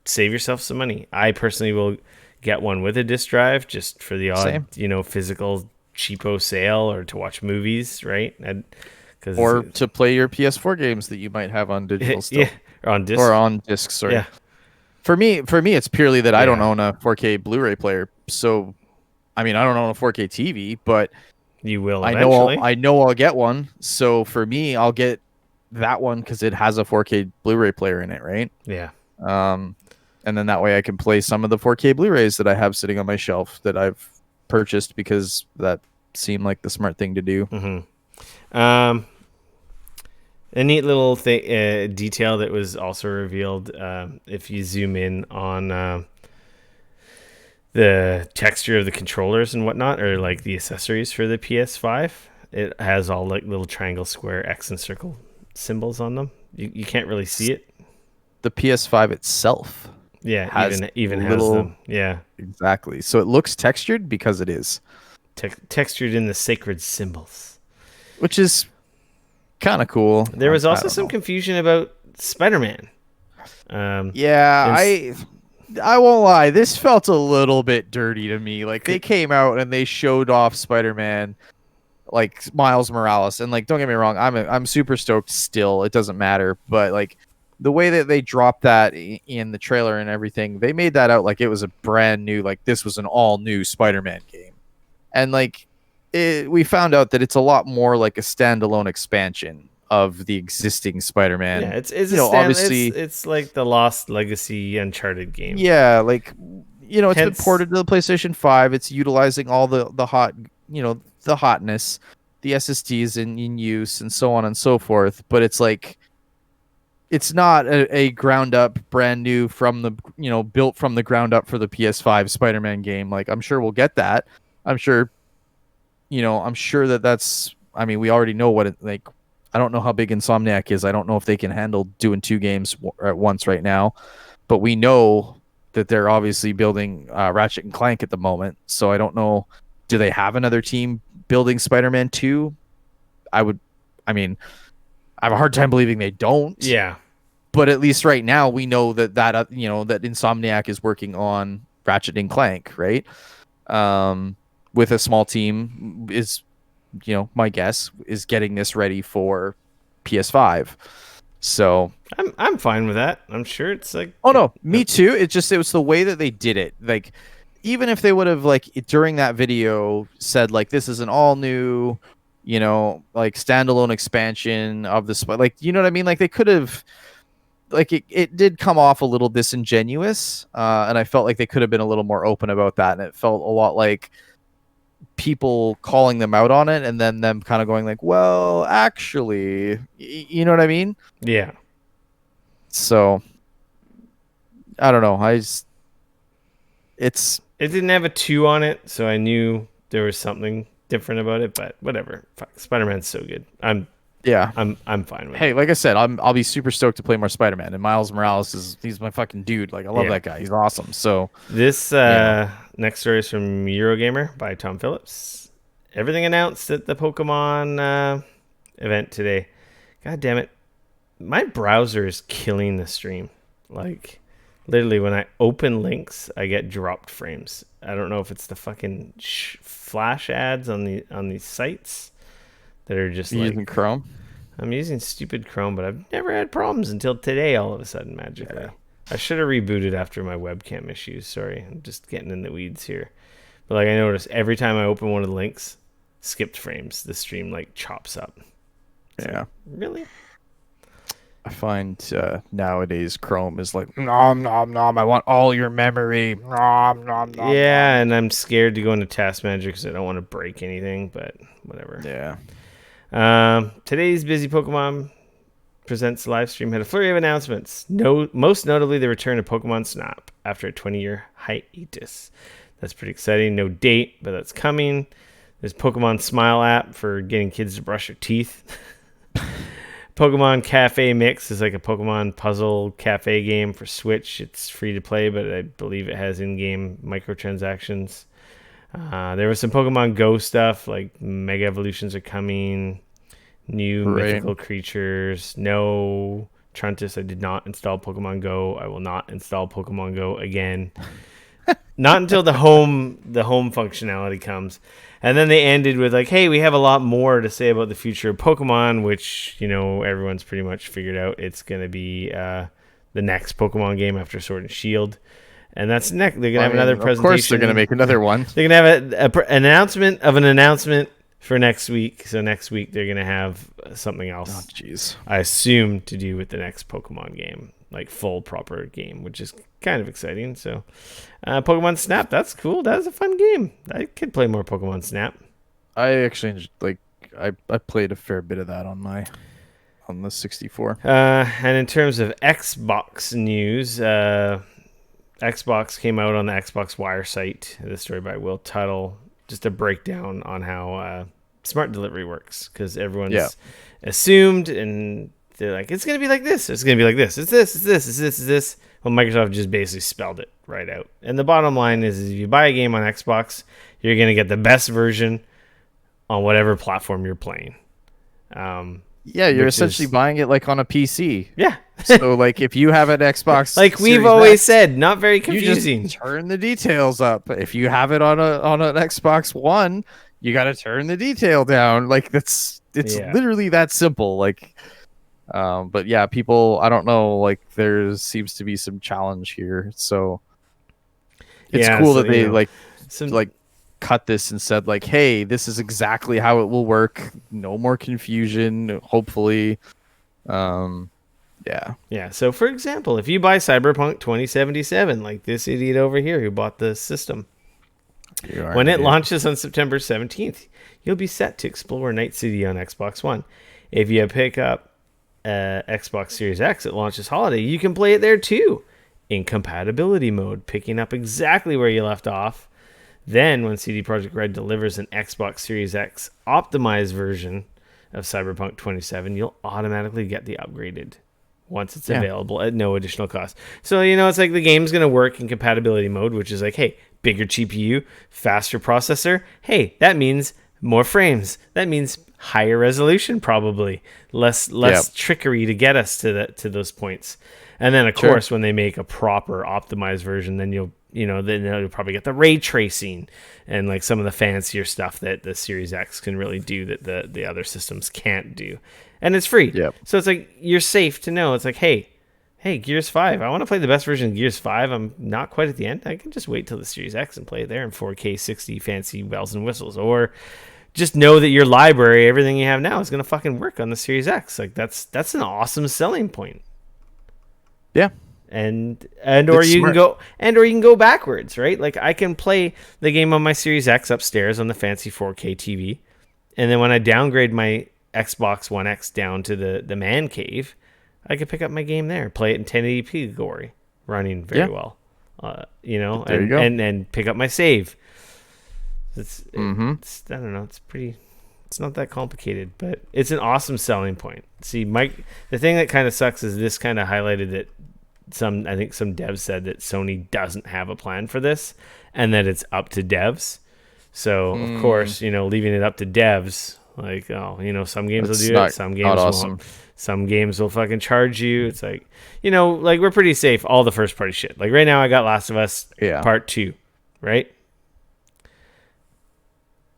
save yourself some money. I personally will get one with a disc drive just for the odd, physical cheapo sale, or to watch movies, right? Or to play your PS4 games that you might have on digital still. Or on disc. Or on disc, sorry. Yeah. For me, it's purely that I don't own a 4K Blu-ray player. So, I mean, I don't own a 4K TV, but you will eventually. I know I'll get one. So for me, I'll get that one because it has a 4K Blu-ray player in it, right? Yeah. And then that way I can play some of the 4K Blu-rays that I have sitting on my shelf that I've purchased because that seemed like the smart thing to do. A neat little detail that was also revealed, if you zoom in on the texture of the controllers and whatnot, or like the accessories for the PS5, it has all like little triangle, square, X, and circle symbols on them. You can't really see it. The PS5 itself, even has them. Yeah, exactly. So it looks textured because it is textured in the sacred symbols, which is kind of cool. There was also some confusion about Spider-Man. I won't lie. This felt a little bit dirty to me. Like, they came out and they showed off Spider-Man, like Miles Morales, and like, don't get me wrong, I'm super stoked still. It doesn't matter, but like, the way that they dropped that in the trailer and everything, they made that out like it was a brand new, like this was an all new Spider-Man game. And like we found out that it's a lot more like a standalone expansion of the existing Spider-Man. Yeah, it's You a know, stand. obviously, It's like the Lost Legacy Uncharted game. yeah, like it's been Hence, ported to the PlayStation 5. It's utilizing all the hot, the hotness, the SSDs in use and so on and so forth, but it's like it's not a ground up brand new from the built from the ground up for the PS5 Spider-Man game. Like I'm sure we'll get that. I'm sure I'm sure that that's I mean we already know what it like I don't know how big Insomniac is. I don't know if they can handle doing two games at once right now, but we know that they're obviously building Ratchet and Clank at the moment. So I don't know, do they have another team building Spider-Man 2? I mean, I have a hard time believing they don't. yeah, But at least right now we know that that Insomniac is working on Ratchet and Clank, right? With a small team is my guess is getting this ready for PS5. So I'm fine with that. I'm sure it's like. oh no, me too. It was the way that they did it. Like even if they would have like during that video said like this is an all new, like standalone expansion of the like you know what I mean? Like they could have like it did come off a little disingenuous, and I felt like they could have been a little more open about that, and it felt a lot like people calling them out on it and then them kind of going like, well, actually, you know what I mean? Yeah. So I don't know. It didn't have a 2 on it, so I knew there was something different about it, but whatever. Fuck, Spider-Man's so good. I'm fine with it. Hey, like I said, I'll be super stoked to play more Spider-Man, and Miles Morales he's my fucking dude. Like I love that guy. He's awesome. So this next story is from Eurogamer by Tom Phillips. Everything announced at the Pokemon event today. God damn it. My browser is killing the stream. Like literally when I open links, I get dropped frames. I don't know if it's the fucking flash ads on these sites that are just like using Chrome. I'm using stupid Chrome, but I've never had problems until today. All of a sudden, magically, I should have rebooted after my webcam issues. Sorry, I'm just getting in the weeds here. But like I noticed every time I open one of the links, skipped frames, the stream like chops up. Yeah, really. I find nowadays Chrome is like nom nom nom. I want all your memory. Nom nom nom. Yeah, and I'm scared to go into Task Manager because I don't want to break anything. But whatever. Yeah. Today's Busy Pokemon Presents live stream had a flurry of announcements. Most notably, the return of Pokemon Snap after a 20-year hiatus. That's pretty exciting. No date, but that's coming. There's Pokemon Smile app for getting kids to brush their teeth. Pokemon Cafe Mix is like a Pokemon puzzle cafe game for Switch. It's free to play, but I believe it has in-game microtransactions. There was some Pokemon Go stuff, like Mega Evolutions are coming, new mythical creatures. No, Truntus, I did not install Pokemon Go. I will not install Pokemon Go again. Not until the home functionality comes. And then they ended with like, hey, we have a lot more to say about the future of Pokemon, which, everyone's pretty much figured out. It's going to be the next Pokemon game after Sword and Shield. And that's next. They're going to have another presentation. Of course they're going to make another one. They're going to have an announcement of an announcement for next week. So next week they're going to have something else. Oh, jeez. I assume to do with the next Pokemon game, like full proper game, which is kind of exciting. So Pokemon Snap, that's cool. That's a fun game. I could play more Pokemon Snap. I actually I played a fair bit of that on the 64. And in terms of Xbox news, Xbox came out on the Xbox Wire site. This story by Will Tuttle, just a breakdown on how smart delivery works, because everyone's assumed and they're like, it's going to be like this. It's going to be like this. It's this. It's this. It's this. It's this. Well, Microsoft just basically spelled it right out. And the bottom line is if you buy a game on Xbox, you're going to get the best version on whatever platform you're playing. You're essentially buying it like on a PC. Yeah. So like if you have an Xbox, like we've always said, not very confusing. You just turn the details up. If you have it on an Xbox One, you got to turn the detail down. Like it's literally that simple. Like But yeah, people, I don't know, like there seems to be some challenge here. So it's Yeah, cool so that they some like cut this and said like, hey, this is exactly how it will work. No more confusion, hopefully. Um, yeah. yeah. So for example, if you buy Cyberpunk 2077, like this idiot over here who bought the system, You are when an it idiot. launches on September 17th, you'll be set to explore Night City on Xbox One. If you pick up Xbox Series X at launch's holiday, you can play it there too, in compatibility mode, picking up exactly where you left off. Then, when CD Projekt Red delivers an Xbox Series X optimized version of Cyberpunk 27, you'll automatically get the upgraded once it's Yeah. available at no additional cost. So, it's like the game's going to work in compatibility mode, which is like, hey, bigger GPU, faster processor. Hey, that means more frames. That means higher resolution, probably Yeah. less trickery to get us to those points. And then, of Sure. course, when they make a proper optimized version, then you'll probably get the ray tracing and like some of the fancier stuff that the Series X can really do that the other systems can't do. And it's free. Yep. So it's like you're safe to know. It's like, hey, Gears 5. I want to play the best version of Gears 5. I'm not quite at the end. I can just wait till the Series X and play it there in 4K 60 fancy bells and whistles. Or just know that your library, everything you have now, is going to fucking work on the Series X. Like that's an awesome selling point. Yeah. And or It's you can smart. go and or you can go backwards, right? Like I can play the game on my Series X upstairs on the fancy 4K TV, and then when I downgrade my Xbox One X down to the man cave, I can pick up my game there, play it in 1080p glory, running very Yeah. well. There you And go. pick up my save. Mm-hmm. It's I don't know, it's not that complicated, but it's an awesome selling point. See, Mike, the thing that kind of sucks is this kind of highlighted that I think some devs said that Sony doesn't have a plan for this and that it's up to devs. So, of Mm, course, leaving it up to devs, like, oh, some games will that's do it, some not games won't. awesome. Some games will fucking charge you. It's like, like we're pretty safe, all the first party shit. Like right now, I got Last of Us Yeah. Part 2, right?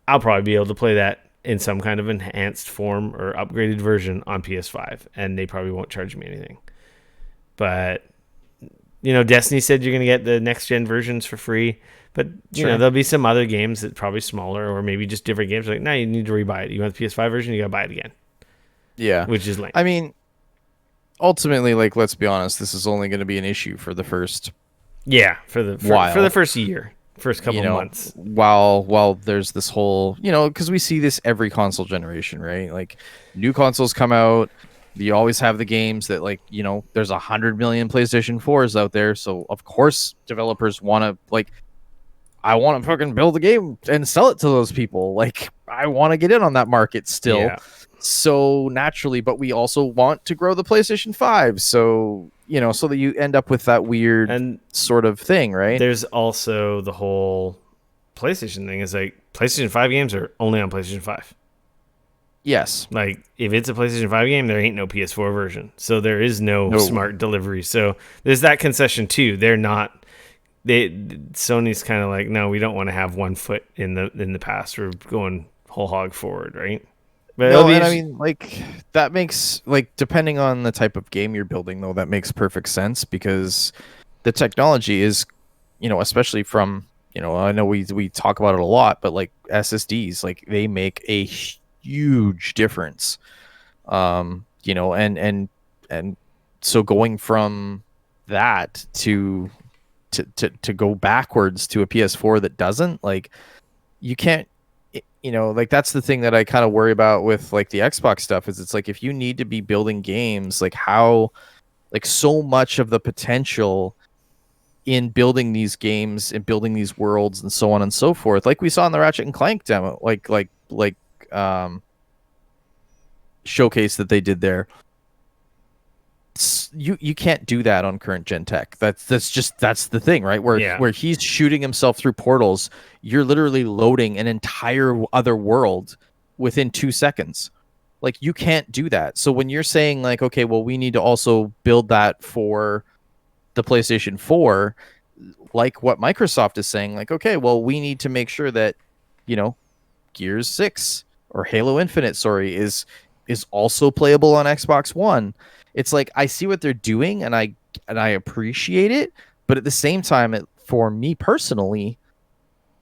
I'll probably be able to play that in some kind of enhanced form or upgraded version on PS5, and they probably won't charge me anything. But Destiny said you're going to get the next gen versions for free, but Sure. there'll be some other games that probably smaller or maybe just different games. Like, now you need to rebuy it. You want the PS5 version, you got to buy it again, Yeah. which is lame. I mean, ultimately, like, let's be honest, this is only going to be an issue for the first Yeah, for the while. first year, first couple months. While there's this whole, because we see this every console generation, right? Like, new consoles come out, you always have the games that, like, there's 100 million PlayStation 4s out there, so of course developers want to, like, I want to fucking build a game and sell it to those people. Like, I want to get in on that market still. Yeah, So naturally, but we also want to grow the PlayStation 5. So, so that you end up with that weird and sort of thing, right? there's also the whole PlayStation thing. Is like PlayStation 5 games are only on PlayStation 5. Yes. Like if it's a PlayStation 5 game, there ain't no PS4 version. So there is no No. smart delivery. So there's that concession too. Sony's kind of like, no, we don't want to have one foot in the past. We're going whole hog forward, right? But it'll No, be and I mean, like, that makes, like, depending on the type of game you're building, though, that makes perfect sense because the technology is, especially from, I know we talk about it a lot, but like SSDs, like, they make a huge difference. And so going from that to go backwards to a PS4 that doesn't, like, you can't, like, that's the thing that I kind of worry about with like the Xbox stuff is it's like if you need to be building games, like how, like, so much of the potential in building these games and building these worlds and so on and so forth, like we saw in the Ratchet and Clank demo, um showcase that they did there. You can't do that on current gen tech. That's the thing, right? Where yeah. where he's shooting himself through portals, you're literally loading an entire other world within 2 seconds. Like, you can't do that. So when you're saying like, okay, well, we need to also build that for the PlayStation 4, like what Microsoft is saying, like, okay, well, we need to make sure that, you know, Gears 6 or Halo Infinite, sorry, is is also playable on Xbox One. It's like I see what they're doing and I appreciate it, but at the same time, for me personally,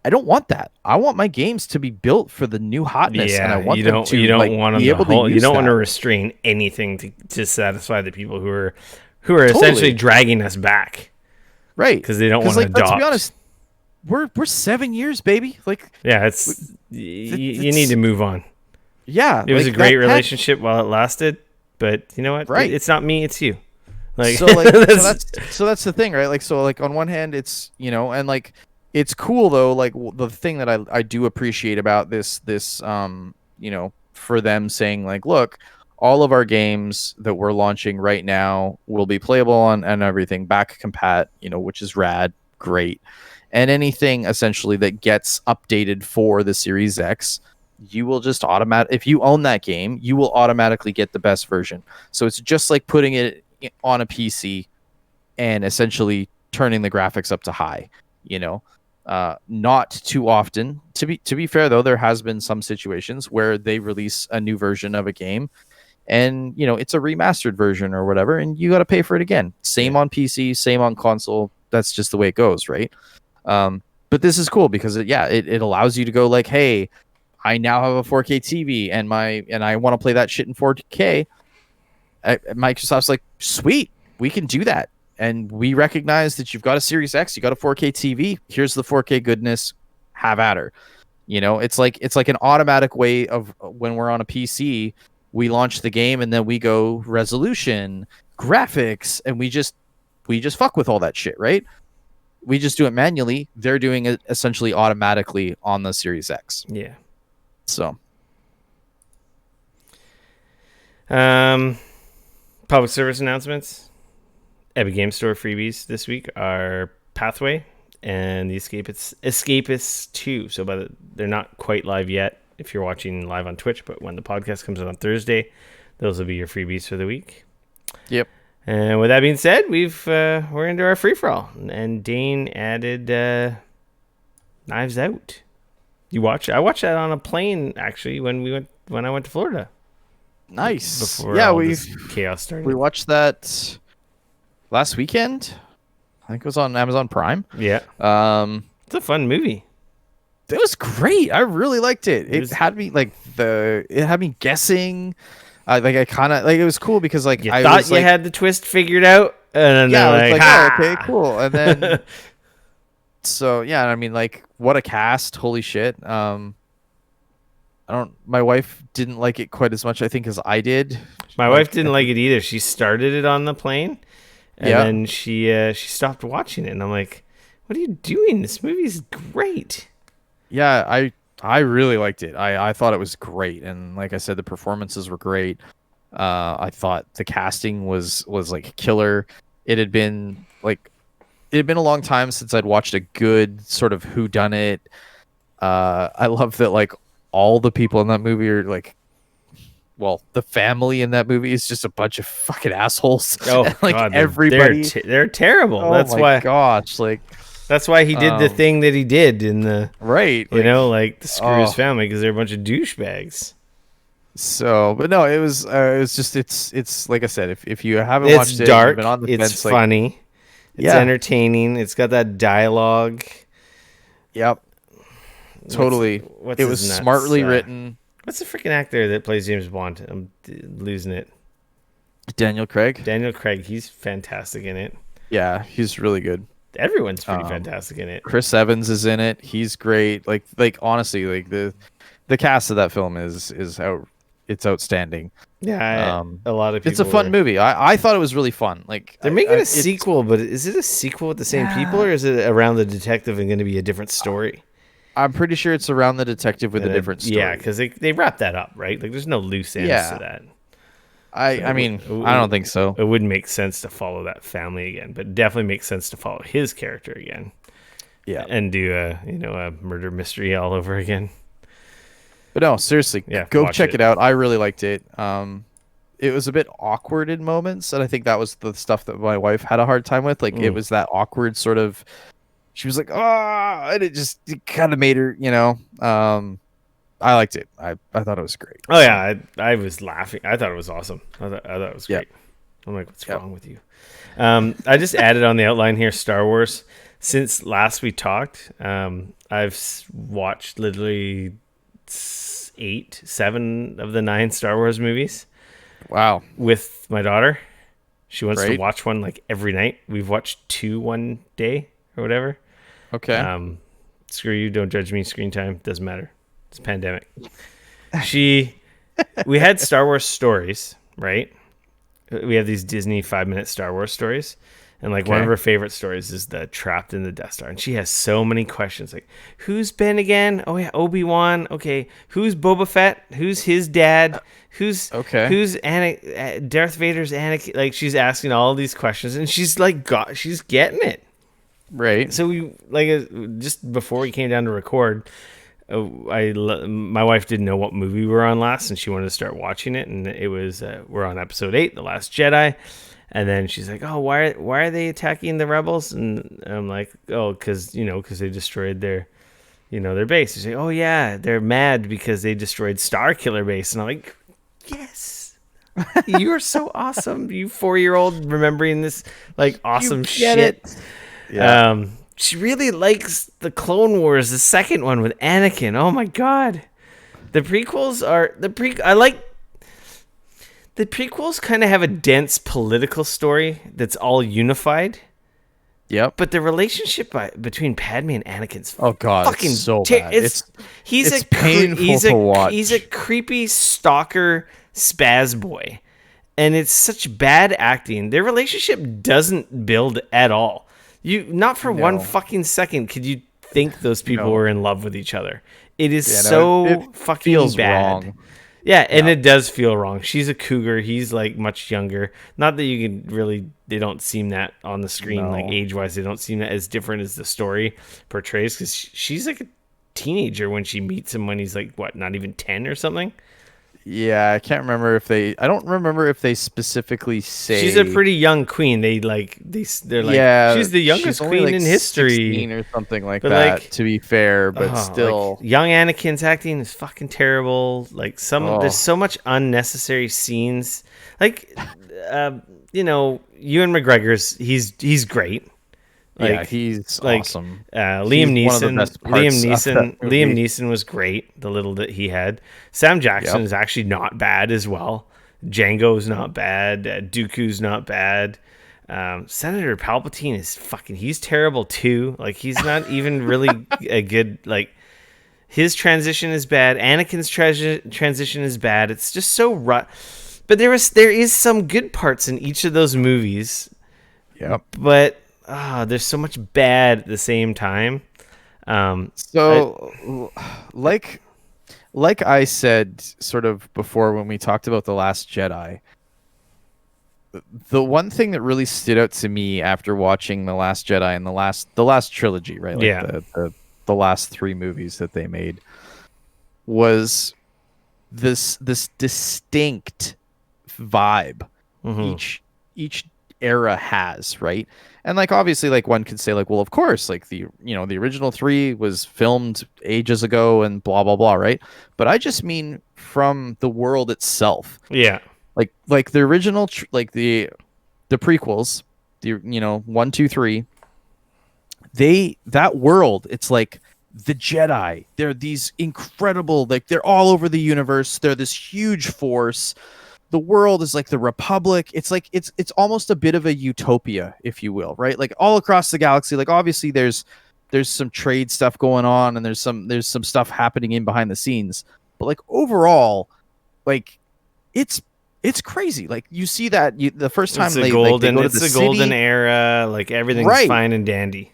I don't want that. I want my games to be built for the new hotness, and I Yeah, want them you to don't like want them be to able to hold. You use don't want to that. restrain anything to satisfy the people who are essentially Totally. dragging us back Right. because they don't Because want to like let's be adopt. honest, we're 7 years, baby. Like Yeah, you need it's to move on. yeah, It was a like great that had relationship while it lasted, but you know what? right. It's not me. It's you. Like So like that's so that's the thing, right? Like so like on one hand it's, and like it's cool though, like the thing that I do appreciate about this for them saying like, look, all of our games that we're launching right now will be playable on and everything back compat, which is rad, great. And anything essentially that gets updated for the Series X, you will just if you own that game, you will automatically get the best version. So it's just like putting it on a PC and essentially turning the graphics up to high, you know. Not too often. To be fair though, there has been some situations where they release a new version of a game and it's a remastered version or whatever, and you got to pay for it again. Same yeah. on PC, same on console. That's just the way it goes, right? But this is cool because it allows you to go like, hey, I now have a 4K TV and I want to play that shit in 4K. Microsoft's like, sweet, we can do that. And we recognize that you've got a Series X, you got a 4K TV. Here's the 4K goodness. Have at her. It's like an automatic way of when we're on a PC, we launch the game and then we go resolution, graphics, and we just fuck with all that shit, right? We just do it manually. They're doing it essentially automatically on the Series X. Yeah. So, Public service announcements. Epic Game Store freebies this week are Pathway and the Escapists 2. So they're not quite live yet if you're watching live on Twitch, but when the podcast comes out on Thursday, those will be your freebies for the week. yep. And with that being said, we're into our free for all, and Dane added Knives Out. I watched that on a plane actually when I went to Florida. Nice. Before Yeah, this chaos started. we watched that last weekend. I think it was on Amazon Prime. Yeah. It's a fun movie. It was great. I really liked it. It had me guessing. Like I kind of like it was cool because like You I thought was you like, had the twist figured out, and then yeah, I was they're like, "Ha!" oh, okay, cool. And then so yeah, I mean like what a cast. Holy shit. My wife didn't like it quite as much I think as I did. My wife didn't like it either. She started it on the plane, and Yeah. then she stopped watching it, and I'm like, "What are you doing? This movie's great." Yeah, I really liked it. I thought it was great, and like I said, the performances were great. I thought the casting was like killer. It had been a long time since I'd watched a good sort of whodunit. I love that like all the people in that movie are like, well, the family in that movie is just a bunch of fucking assholes. Oh And, like God, everybody, they're terrible. oh That's my why. gosh, like That's why he did the Um, thing that he did in the right, like the screw his oh. family because they're a bunch of douchebags. So, but no, it was just it's like I said, if you haven't It's watched it, dark. you've been on the It's fence, like, funny. It's yeah, entertaining. It's got that dialogue. yep, totally. What's It his was nuts? smartly written. What's the freaking actor that plays James Bond? I'm losing it. Daniel Craig. Daniel Craig. He's fantastic in it. Yeah, he's really good. Everyone's pretty fantastic in it. Chris Evans is in it. He's great. Like honestly, like the cast of that film it's outstanding. Yeah, a lot of people. It's a fun movie. I thought it was really fun. Like They're making a sequel, but is it a sequel with the same people, or is it around the detective and going to be a different story? I'm pretty sure it's around the detective with a different story. Yeah, because they wrap that up, right? Like, there's no loose ends to that. I mean, I don't think so. It wouldn't make sense to follow that family again, but definitely makes sense to follow his character again. Yeah, and do a murder mystery all over again. But no, seriously, yeah, go check it out. I really liked it. It was a bit awkward in moments, and I think that was the stuff that my wife had a hard time with. Like, it was that awkward sort of. She was like, "Ah," and it kind of made her, I liked it. I thought it was great. Oh yeah, I was laughing. I thought it was awesome. I thought it was Yep. great. I'm like, what's Yep. wrong with you? I just added on the outline here Star Wars. Since last we talked, I've watched literally 7 of the 9 Star Wars movies Wow. with my daughter. She wants to Great. watch one like every night. We've watched 2 one day or whatever. Okay. Screw you, don't judge me. Screen time doesn't matter. It's a pandemic. We had Star Wars stories, right? We have these Disney 5-minute Star Wars stories. And like one of her favorite stories is the Trapped in the Death Star. And she has so many questions. Like, who's Ben again? Oh yeah, Obi-Wan. Okay. Who's Boba Fett? Who's his dad? Who's Darth Vader's Anakin? Like, she's asking all these questions and she's getting it. Right. So we just before we came down to record, my wife didn't know what movie we were on last, and she wanted to start watching it. And it was we're on episode 8, The Last Jedi. And then she's like, "Oh, why are they attacking the rebels?" And I'm like, "Oh, because they destroyed their base." She's like, "Oh yeah, they're mad because they destroyed Star Killer Base." And I'm like, "Yes, you are so awesome, you 4-year-old remembering this like awesome shit." It. Yeah. She really likes the Clone Wars, the second one with Anakin. Oh my god, the prequels are I like. The prequels kind of have a dense political story that's all unified. Yep. But the relationship between Padme and Anakin's fucking it's so bad. It's painful to watch. He's a creepy stalker spaz boy. And it's such bad acting. Their relationship doesn't build at all. Not for one fucking second could you think those people were in love with each other. It is it fucking feels bad. Wrong. Yeah, and it does feel wrong. She's a cougar. He's like much younger. Not that you can really, they don't seem that on the screen, like age-wise. They don't seem that as different as the story portrays, because she's like a teenager when she meets him when he's like, what, not even 10 or something? Yeah, I can't remember I don't remember if they specifically say. She's a pretty young queen. They're like, she's the youngest queen in history. 16 or something like that, like, to be fair, but still. Like, young Anakin's acting is fucking terrible. Like there's so much unnecessary scenes. Like, Ewan McGregor's, he's great. Like, yeah, he's awesome. Liam Neeson was great. The little that he had. Sam Jackson is actually not bad as well. Django's not bad. Dooku's not bad. Senator Palpatine is he's terrible too. Like, he's not even really a good, like, his transition is bad. Anakin's transition is bad. It's just so but there is some good parts in each of those movies. Yep. But there's so much bad at the same time. Like I said sort of before when we talked about The Last Jedi, the one thing that really stood out to me after watching The Last Jedi and the last trilogy, right? Like the last 3 movies that they made, was this distinct vibe each era has, right? And like, obviously, like, one could say, like, well, of course, like, the original 3 was filmed ages ago and blah blah blah, right? But I just mean from the world itself. Yeah. Like the original the prequels, 1, 2, 3, that world, it's like the Jedi, they're these incredible, like, they're all over the universe, they're this huge force. The world is like the Republic. It's like it's almost a bit of a utopia, if you will, right? Like, all across the galaxy. Like, obviously there's some trade stuff going on, and there's some stuff happening in behind the scenes. But like, overall, like, it's crazy. Like, you see that the first time they go to the city, golden era. Like, everything's fine and dandy.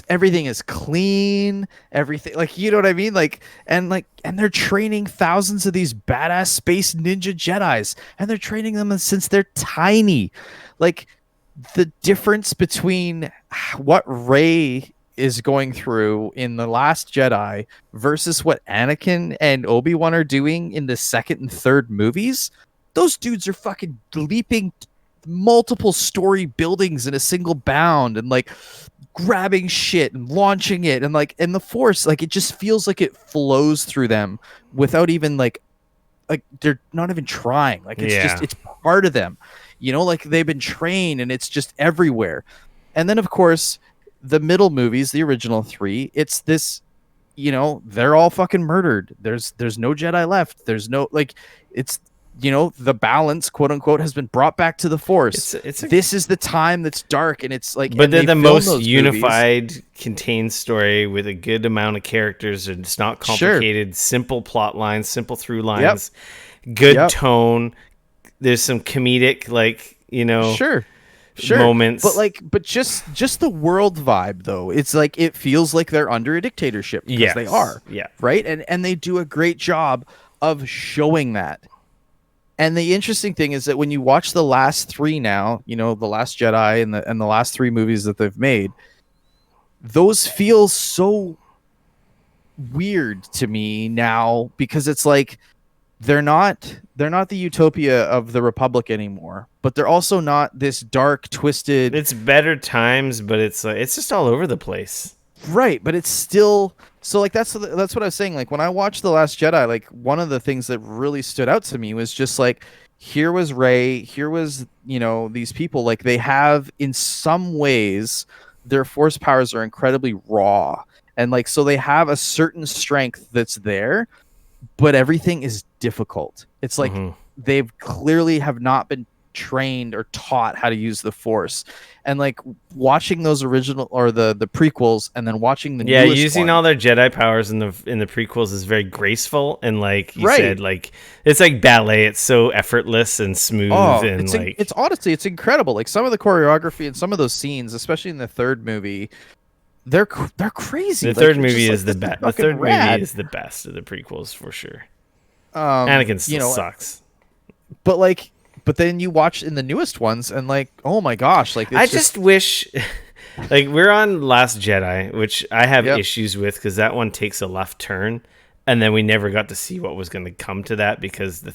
Everything is clean, everything, like, you know what I mean? Like, and they're training thousands of these badass space ninja Jedis, and they're training them since they're tiny. Like, the difference between what Rey is going through in The Last Jedi versus what Anakin and Obi-Wan are doing in the second and third movies, those dudes are fucking leaping multiple story buildings in a single bound, and like grabbing shit and launching it, and like, and the Force, like, it just feels like it flows through them without even like they're not even trying. Like, it's just, Yeah. it's part of them, you know, like they've been trained and it's just everywhere. And then of course the middle movies, the original three, it's this, you know, they're all fucking murdered. There's no Jedi left. There's no, like, it's, you know, the balance, quote unquote, has been brought back to the Force. This is the time that's dark, and it's like, but they're the most unified, movies, contained story with a good amount of characters, and it's not complicated. Sure. Simple plot lines, simple through lines, good tone. There's some comedic, like, you know, sure moments, but just the world vibe, though. It's like, it feels like they're under a dictatorship, because they are, right, and they do a great job of showing that. And the interesting thing is that when you watch the last three now, you know, The Last Jedi and the last three movies that they've made, those feel so weird to me now, because it's like, they're not the utopia of the Republic anymore, but they're also not this dark, twisted. It's better times, but it's like, it's just all over the place. Right, but it's still, so like, that's what I was saying. Like, when I watched The Last Jedi, like, one of the things that really stood out to me was just like, here was Rey, here was, you know, these people, like, they have, in some ways, their Force powers are incredibly raw, and like, so they have a certain strength that's there, but everything is difficult. It's like, they've clearly have not been trained or taught how to use the Force. And like, watching those original, or the prequels, and then watching the newest using one, all their Jedi powers in the prequels is very graceful, and like you said, like, it's like ballet. It's so effortless and smooth, and it's honestly, it's incredible. Like, some of the choreography and some of those scenes, especially in the third movie, they're crazy. The third movie is the best. The third movie is the best of the prequels for sure. Anakin still sucks, but then you watch in the newest ones, and like, oh my gosh, like, I just wish, like, we're on Last Jedi, which I have issues with, because that one takes a left turn, and then we never got to see what was going to come to that, because the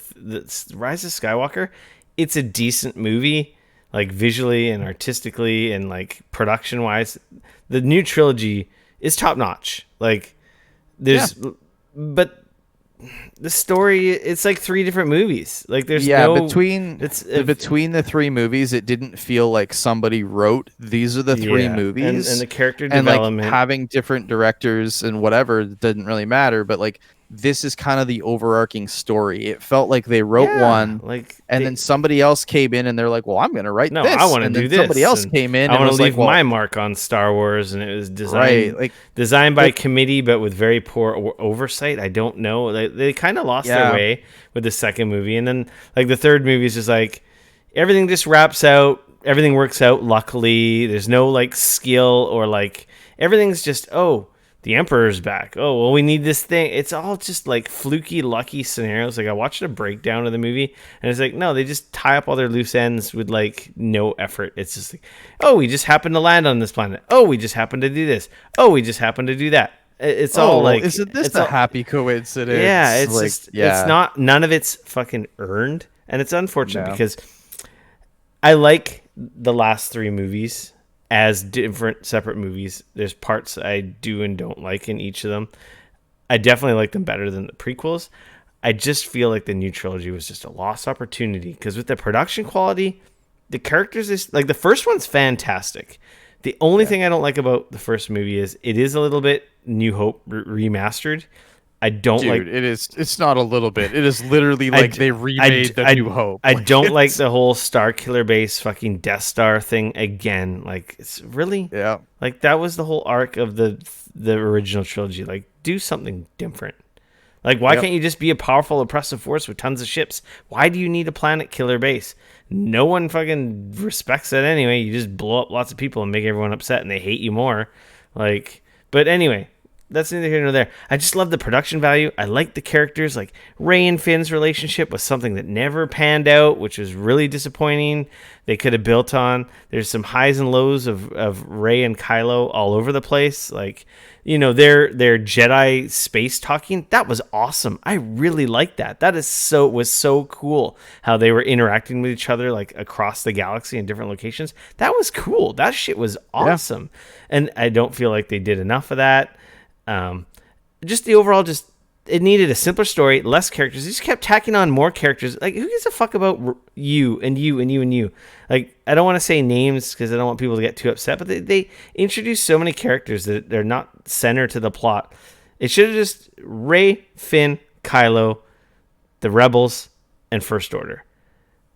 Rise of Skywalker, it's a decent movie, like, visually and artistically and like production wise. The new trilogy is top notch. Like, there's, but the story, it's like three different movies. Like, there's between the three movies, it didn't feel like somebody wrote, these are the three movies, and the character development, and like, having different directors and whatever didn't really matter, but like, this is kind of the overarching story. It felt like they wrote one, like, and then somebody else came in and they're like, well, I'm going to write this. I want to do this. Somebody else came in I and want to leave like, my mark on Star Wars, and it was designed by committee, but with very poor oversight. I don't know. They kind of lost their way with the second movie, and then like the third movie is just like, everything just wraps out. Everything works out. Luckily, there's no like skill, or like, everything's just, oh, the Emperor's back. Oh, well, we need this thing. It's all just like fluky, lucky scenarios. Like, I watched a breakdown of the movie, and it's like, no, they just tie up all their loose ends with like no effort. It's just like, oh, we just happened to land on this planet. Oh, we just happened to do this. Oh, we just happened to do that. It's all like, isn't this a happy coincidence? Yeah, it's like, just, it's not, none of it's fucking earned, and it's unfortunate because I like the last three movies as different separate movies. There's parts I do and don't like in each of them. I definitely like them better than the prequels. I just feel like the new trilogy was just a lost opportunity, because with the production quality, the characters is like, the first one's fantastic. The only thing I don't like about the first movie is it is a little bit New Hope remastered. I don't like it. It's not a little bit. It is literally like they remade the New Hope. I don't like the whole Star Killer Base fucking Death Star thing again. Like, it's really like, that was the whole arc of the original trilogy. Like, do something different. Like, why can't you just be a powerful, oppressive force with tons of ships? Why do you need a planet killer base? No one fucking respects it anyway. You just blow up lots of people and make everyone upset, and they hate you more. Like, but anyway, that's neither here nor there. I just love the production value. I like the characters. Like Ray and Finn's relationship was something that never panned out, which was really disappointing. They could have built on. There's some highs and lows of Ray and Kylo all over the place. Like, you know, their Jedi space talking, that was awesome. I really liked that. That was so cool how they were interacting with each other like across the galaxy in different locations. That was cool. That shit was awesome. Yeah. And I don't feel like they did enough of that. Just the overall, it needed a simpler story, less characters. They just kept tacking on more characters. Like, who gives a fuck about you and you and you and you? Like, I don't want to say names because I don't want people to get too upset, but they introduced so many characters that they're not center to the plot. It should have just Rey, Finn, Kylo, the Rebels, and First Order.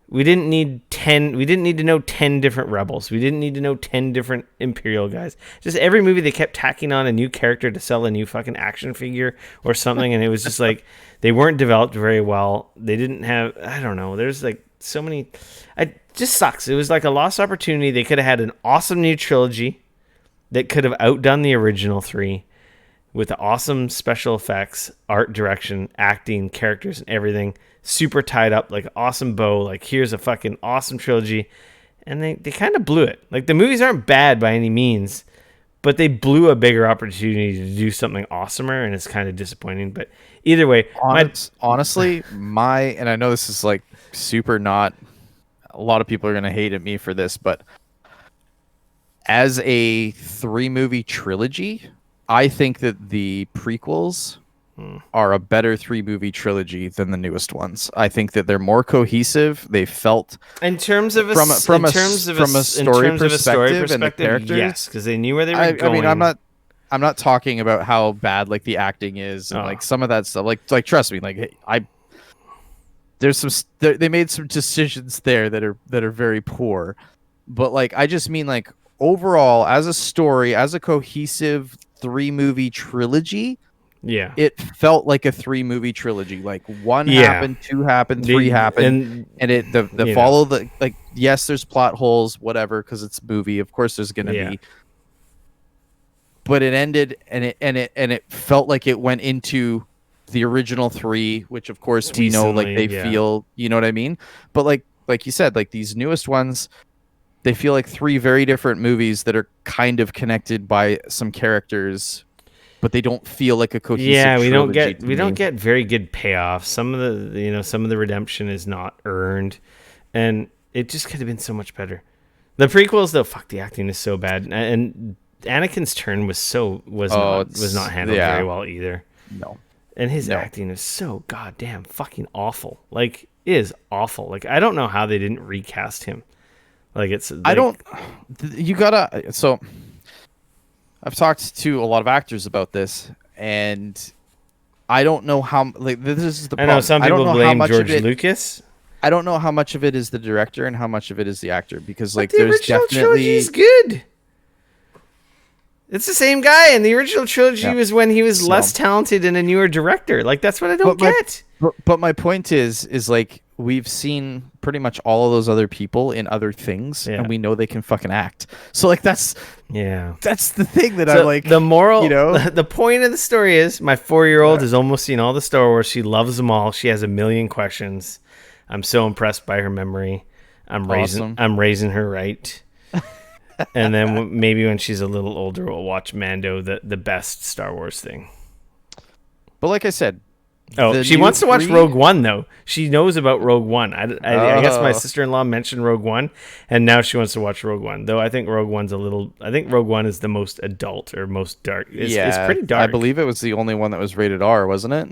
We didn't need to know 10 different rebels. We didn't need to know 10 different Imperial guys. Just every movie they kept tacking on a new character to sell a new fucking action figure or something, and it was just like they weren't developed very well. They didn't have, I don't know, there's like so many, it just sucks. It was like a lost opportunity. They could have had an awesome new trilogy that could have outdone the original 3 with the awesome special effects, art direction, acting, characters, and everything. Super tied up, like awesome bow. Like, here's a fucking awesome trilogy. And they kind of blew it. Like, the movies aren't bad by any means, but they blew a bigger opportunity to do something awesomer, and it's kind of disappointing. But either way, honestly, and I know this is like super not, a lot of people are going to hate at me for this, but as a 3-movie trilogy, I think that the prequels are a better 3-movie trilogy than the newest ones. I think that they're more cohesive. They felt in terms of a story perspective and the characters, yes, because they knew where they were going. I mean, I'm not talking about how bad like the acting is and like some of that stuff. Like trust me, like they made some decisions there that are very poor. But like I just mean like overall as a story, as a cohesive 3-movie trilogy. Yeah, it felt like a 3-movie trilogy. Like 1 happened, 2 happened, 3 happened, and it the follow the like. Yes, there's plot holes, whatever, because it's a movie. Of course, there's gonna be. But it ended, and it felt like it went into the original 3, which of course we know, like they feel. You know what I mean? But like you said, like these newest ones, they feel like 3 very different movies that are kind of connected by some characters. But they don't feel like a cohesive. Yeah, we don't get very good payoffs. Some of the redemption is not earned, and it just could have been so much better. The prequels, though, fuck, the acting is so bad, and Anakin's turn was not handled very well either. No, and his acting is so goddamn fucking awful. Like, it is awful. Like, I don't know how they didn't recast him. Like, it's like, I don't. You gotta so. I've talked to a lot of actors about this, and I don't know how. Like, this is the problem. I know some people blame George Lucas. I don't know how much of it is the director and how much of it is the actor, because like the there's original definitely trilogy is good. It's the same guy, and the original trilogy was when he was less talented and a newer director. Like, that's what I don't get. But my point is like we've seen pretty much all of those other people in other things, and we know they can fucking act. So like that's the thing that I like. The moral, the point of the story is my 4-year-old has almost seen all the Star Wars. She loves them all. She has a million questions. I'm so impressed by her memory. I'm raising her right. And then maybe when she's a little older, we'll watch Mando, the best Star Wars thing. But like I said, she wants to watch Rogue One, though. She knows about Rogue One. I guess my sister-in-law mentioned Rogue One, and now she wants to watch Rogue One. Though I think Rogue One is the most adult or most dark. It's pretty dark. I believe it was the only one that was rated R, wasn't it?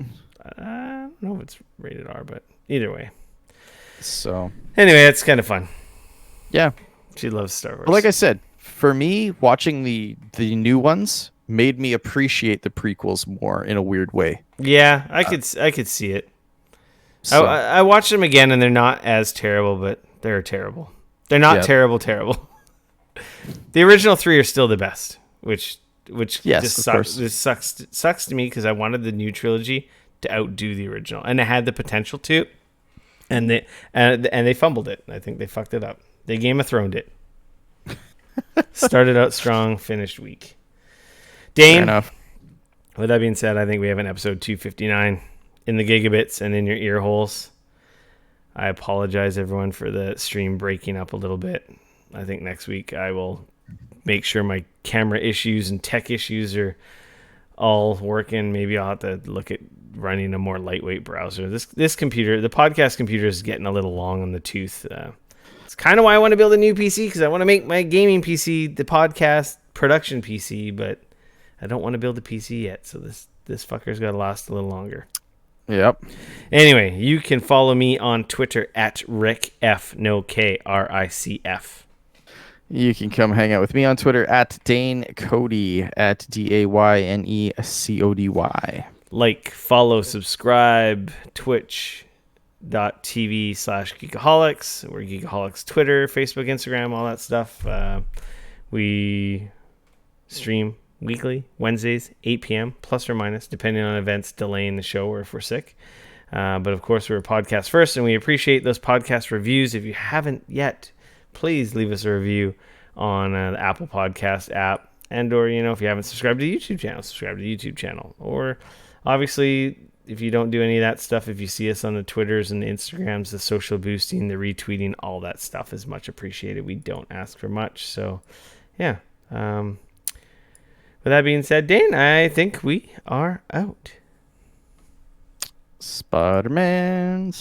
I don't know if it's rated R, but either way. So anyway, it's kind of fun. Yeah. She loves Star Wars. But like I said, for me, watching the new ones made me appreciate the prequels more in a weird way. Yeah, I could see it. So. I watched them again, and they're not as terrible, but they're terrible. They're not terrible. The original 3 are still the best, which just sucks. This sucks to me because I wanted the new trilogy to outdo the original, and it had the potential to, and they fumbled it. I think they fucked it up. They Game of Throned it. Started out strong, finished weak. Dane, With that being said, I think we have an episode 259 in the gigabits and in your ear holes. I apologize, everyone, for the stream breaking up a little bit. I think next week I will make sure my camera issues and tech issues are all working. Maybe I'll have to look at running a more lightweight browser. This computer, the podcast computer, is getting a little long on the tooth. It's kind of why I want to build a new PC, because I want to make my gaming PC the podcast production PC, but I don't want to build a PC yet. So this fucker's got to last a little longer. Yep. Anyway, you can follow me on Twitter at RickF, no K, RICF. You can come hang out with me on Twitter at Dane Cody at DAYNECODY. Like, follow, subscribe, twitch.tv/Geekoholics. We're Geekoholics Twitter, Facebook, Instagram, all that stuff. We stream weekly, Wednesdays, 8 p.m., plus or minus, depending on events delaying the show or if we're sick. But of course, we're a podcast first, and we appreciate those podcast reviews. If you haven't yet, please leave us a review on the Apple Podcast app. And or, if you haven't subscribed to the YouTube channel, subscribe to the YouTube channel. Or obviously, if you don't do any of that stuff, if you see us on the Twitters and the Instagrams, the social boosting, the retweeting, all that stuff is much appreciated. We don't ask for much. So, yeah. With that being said, Dane, I think we are out. Spider-Man.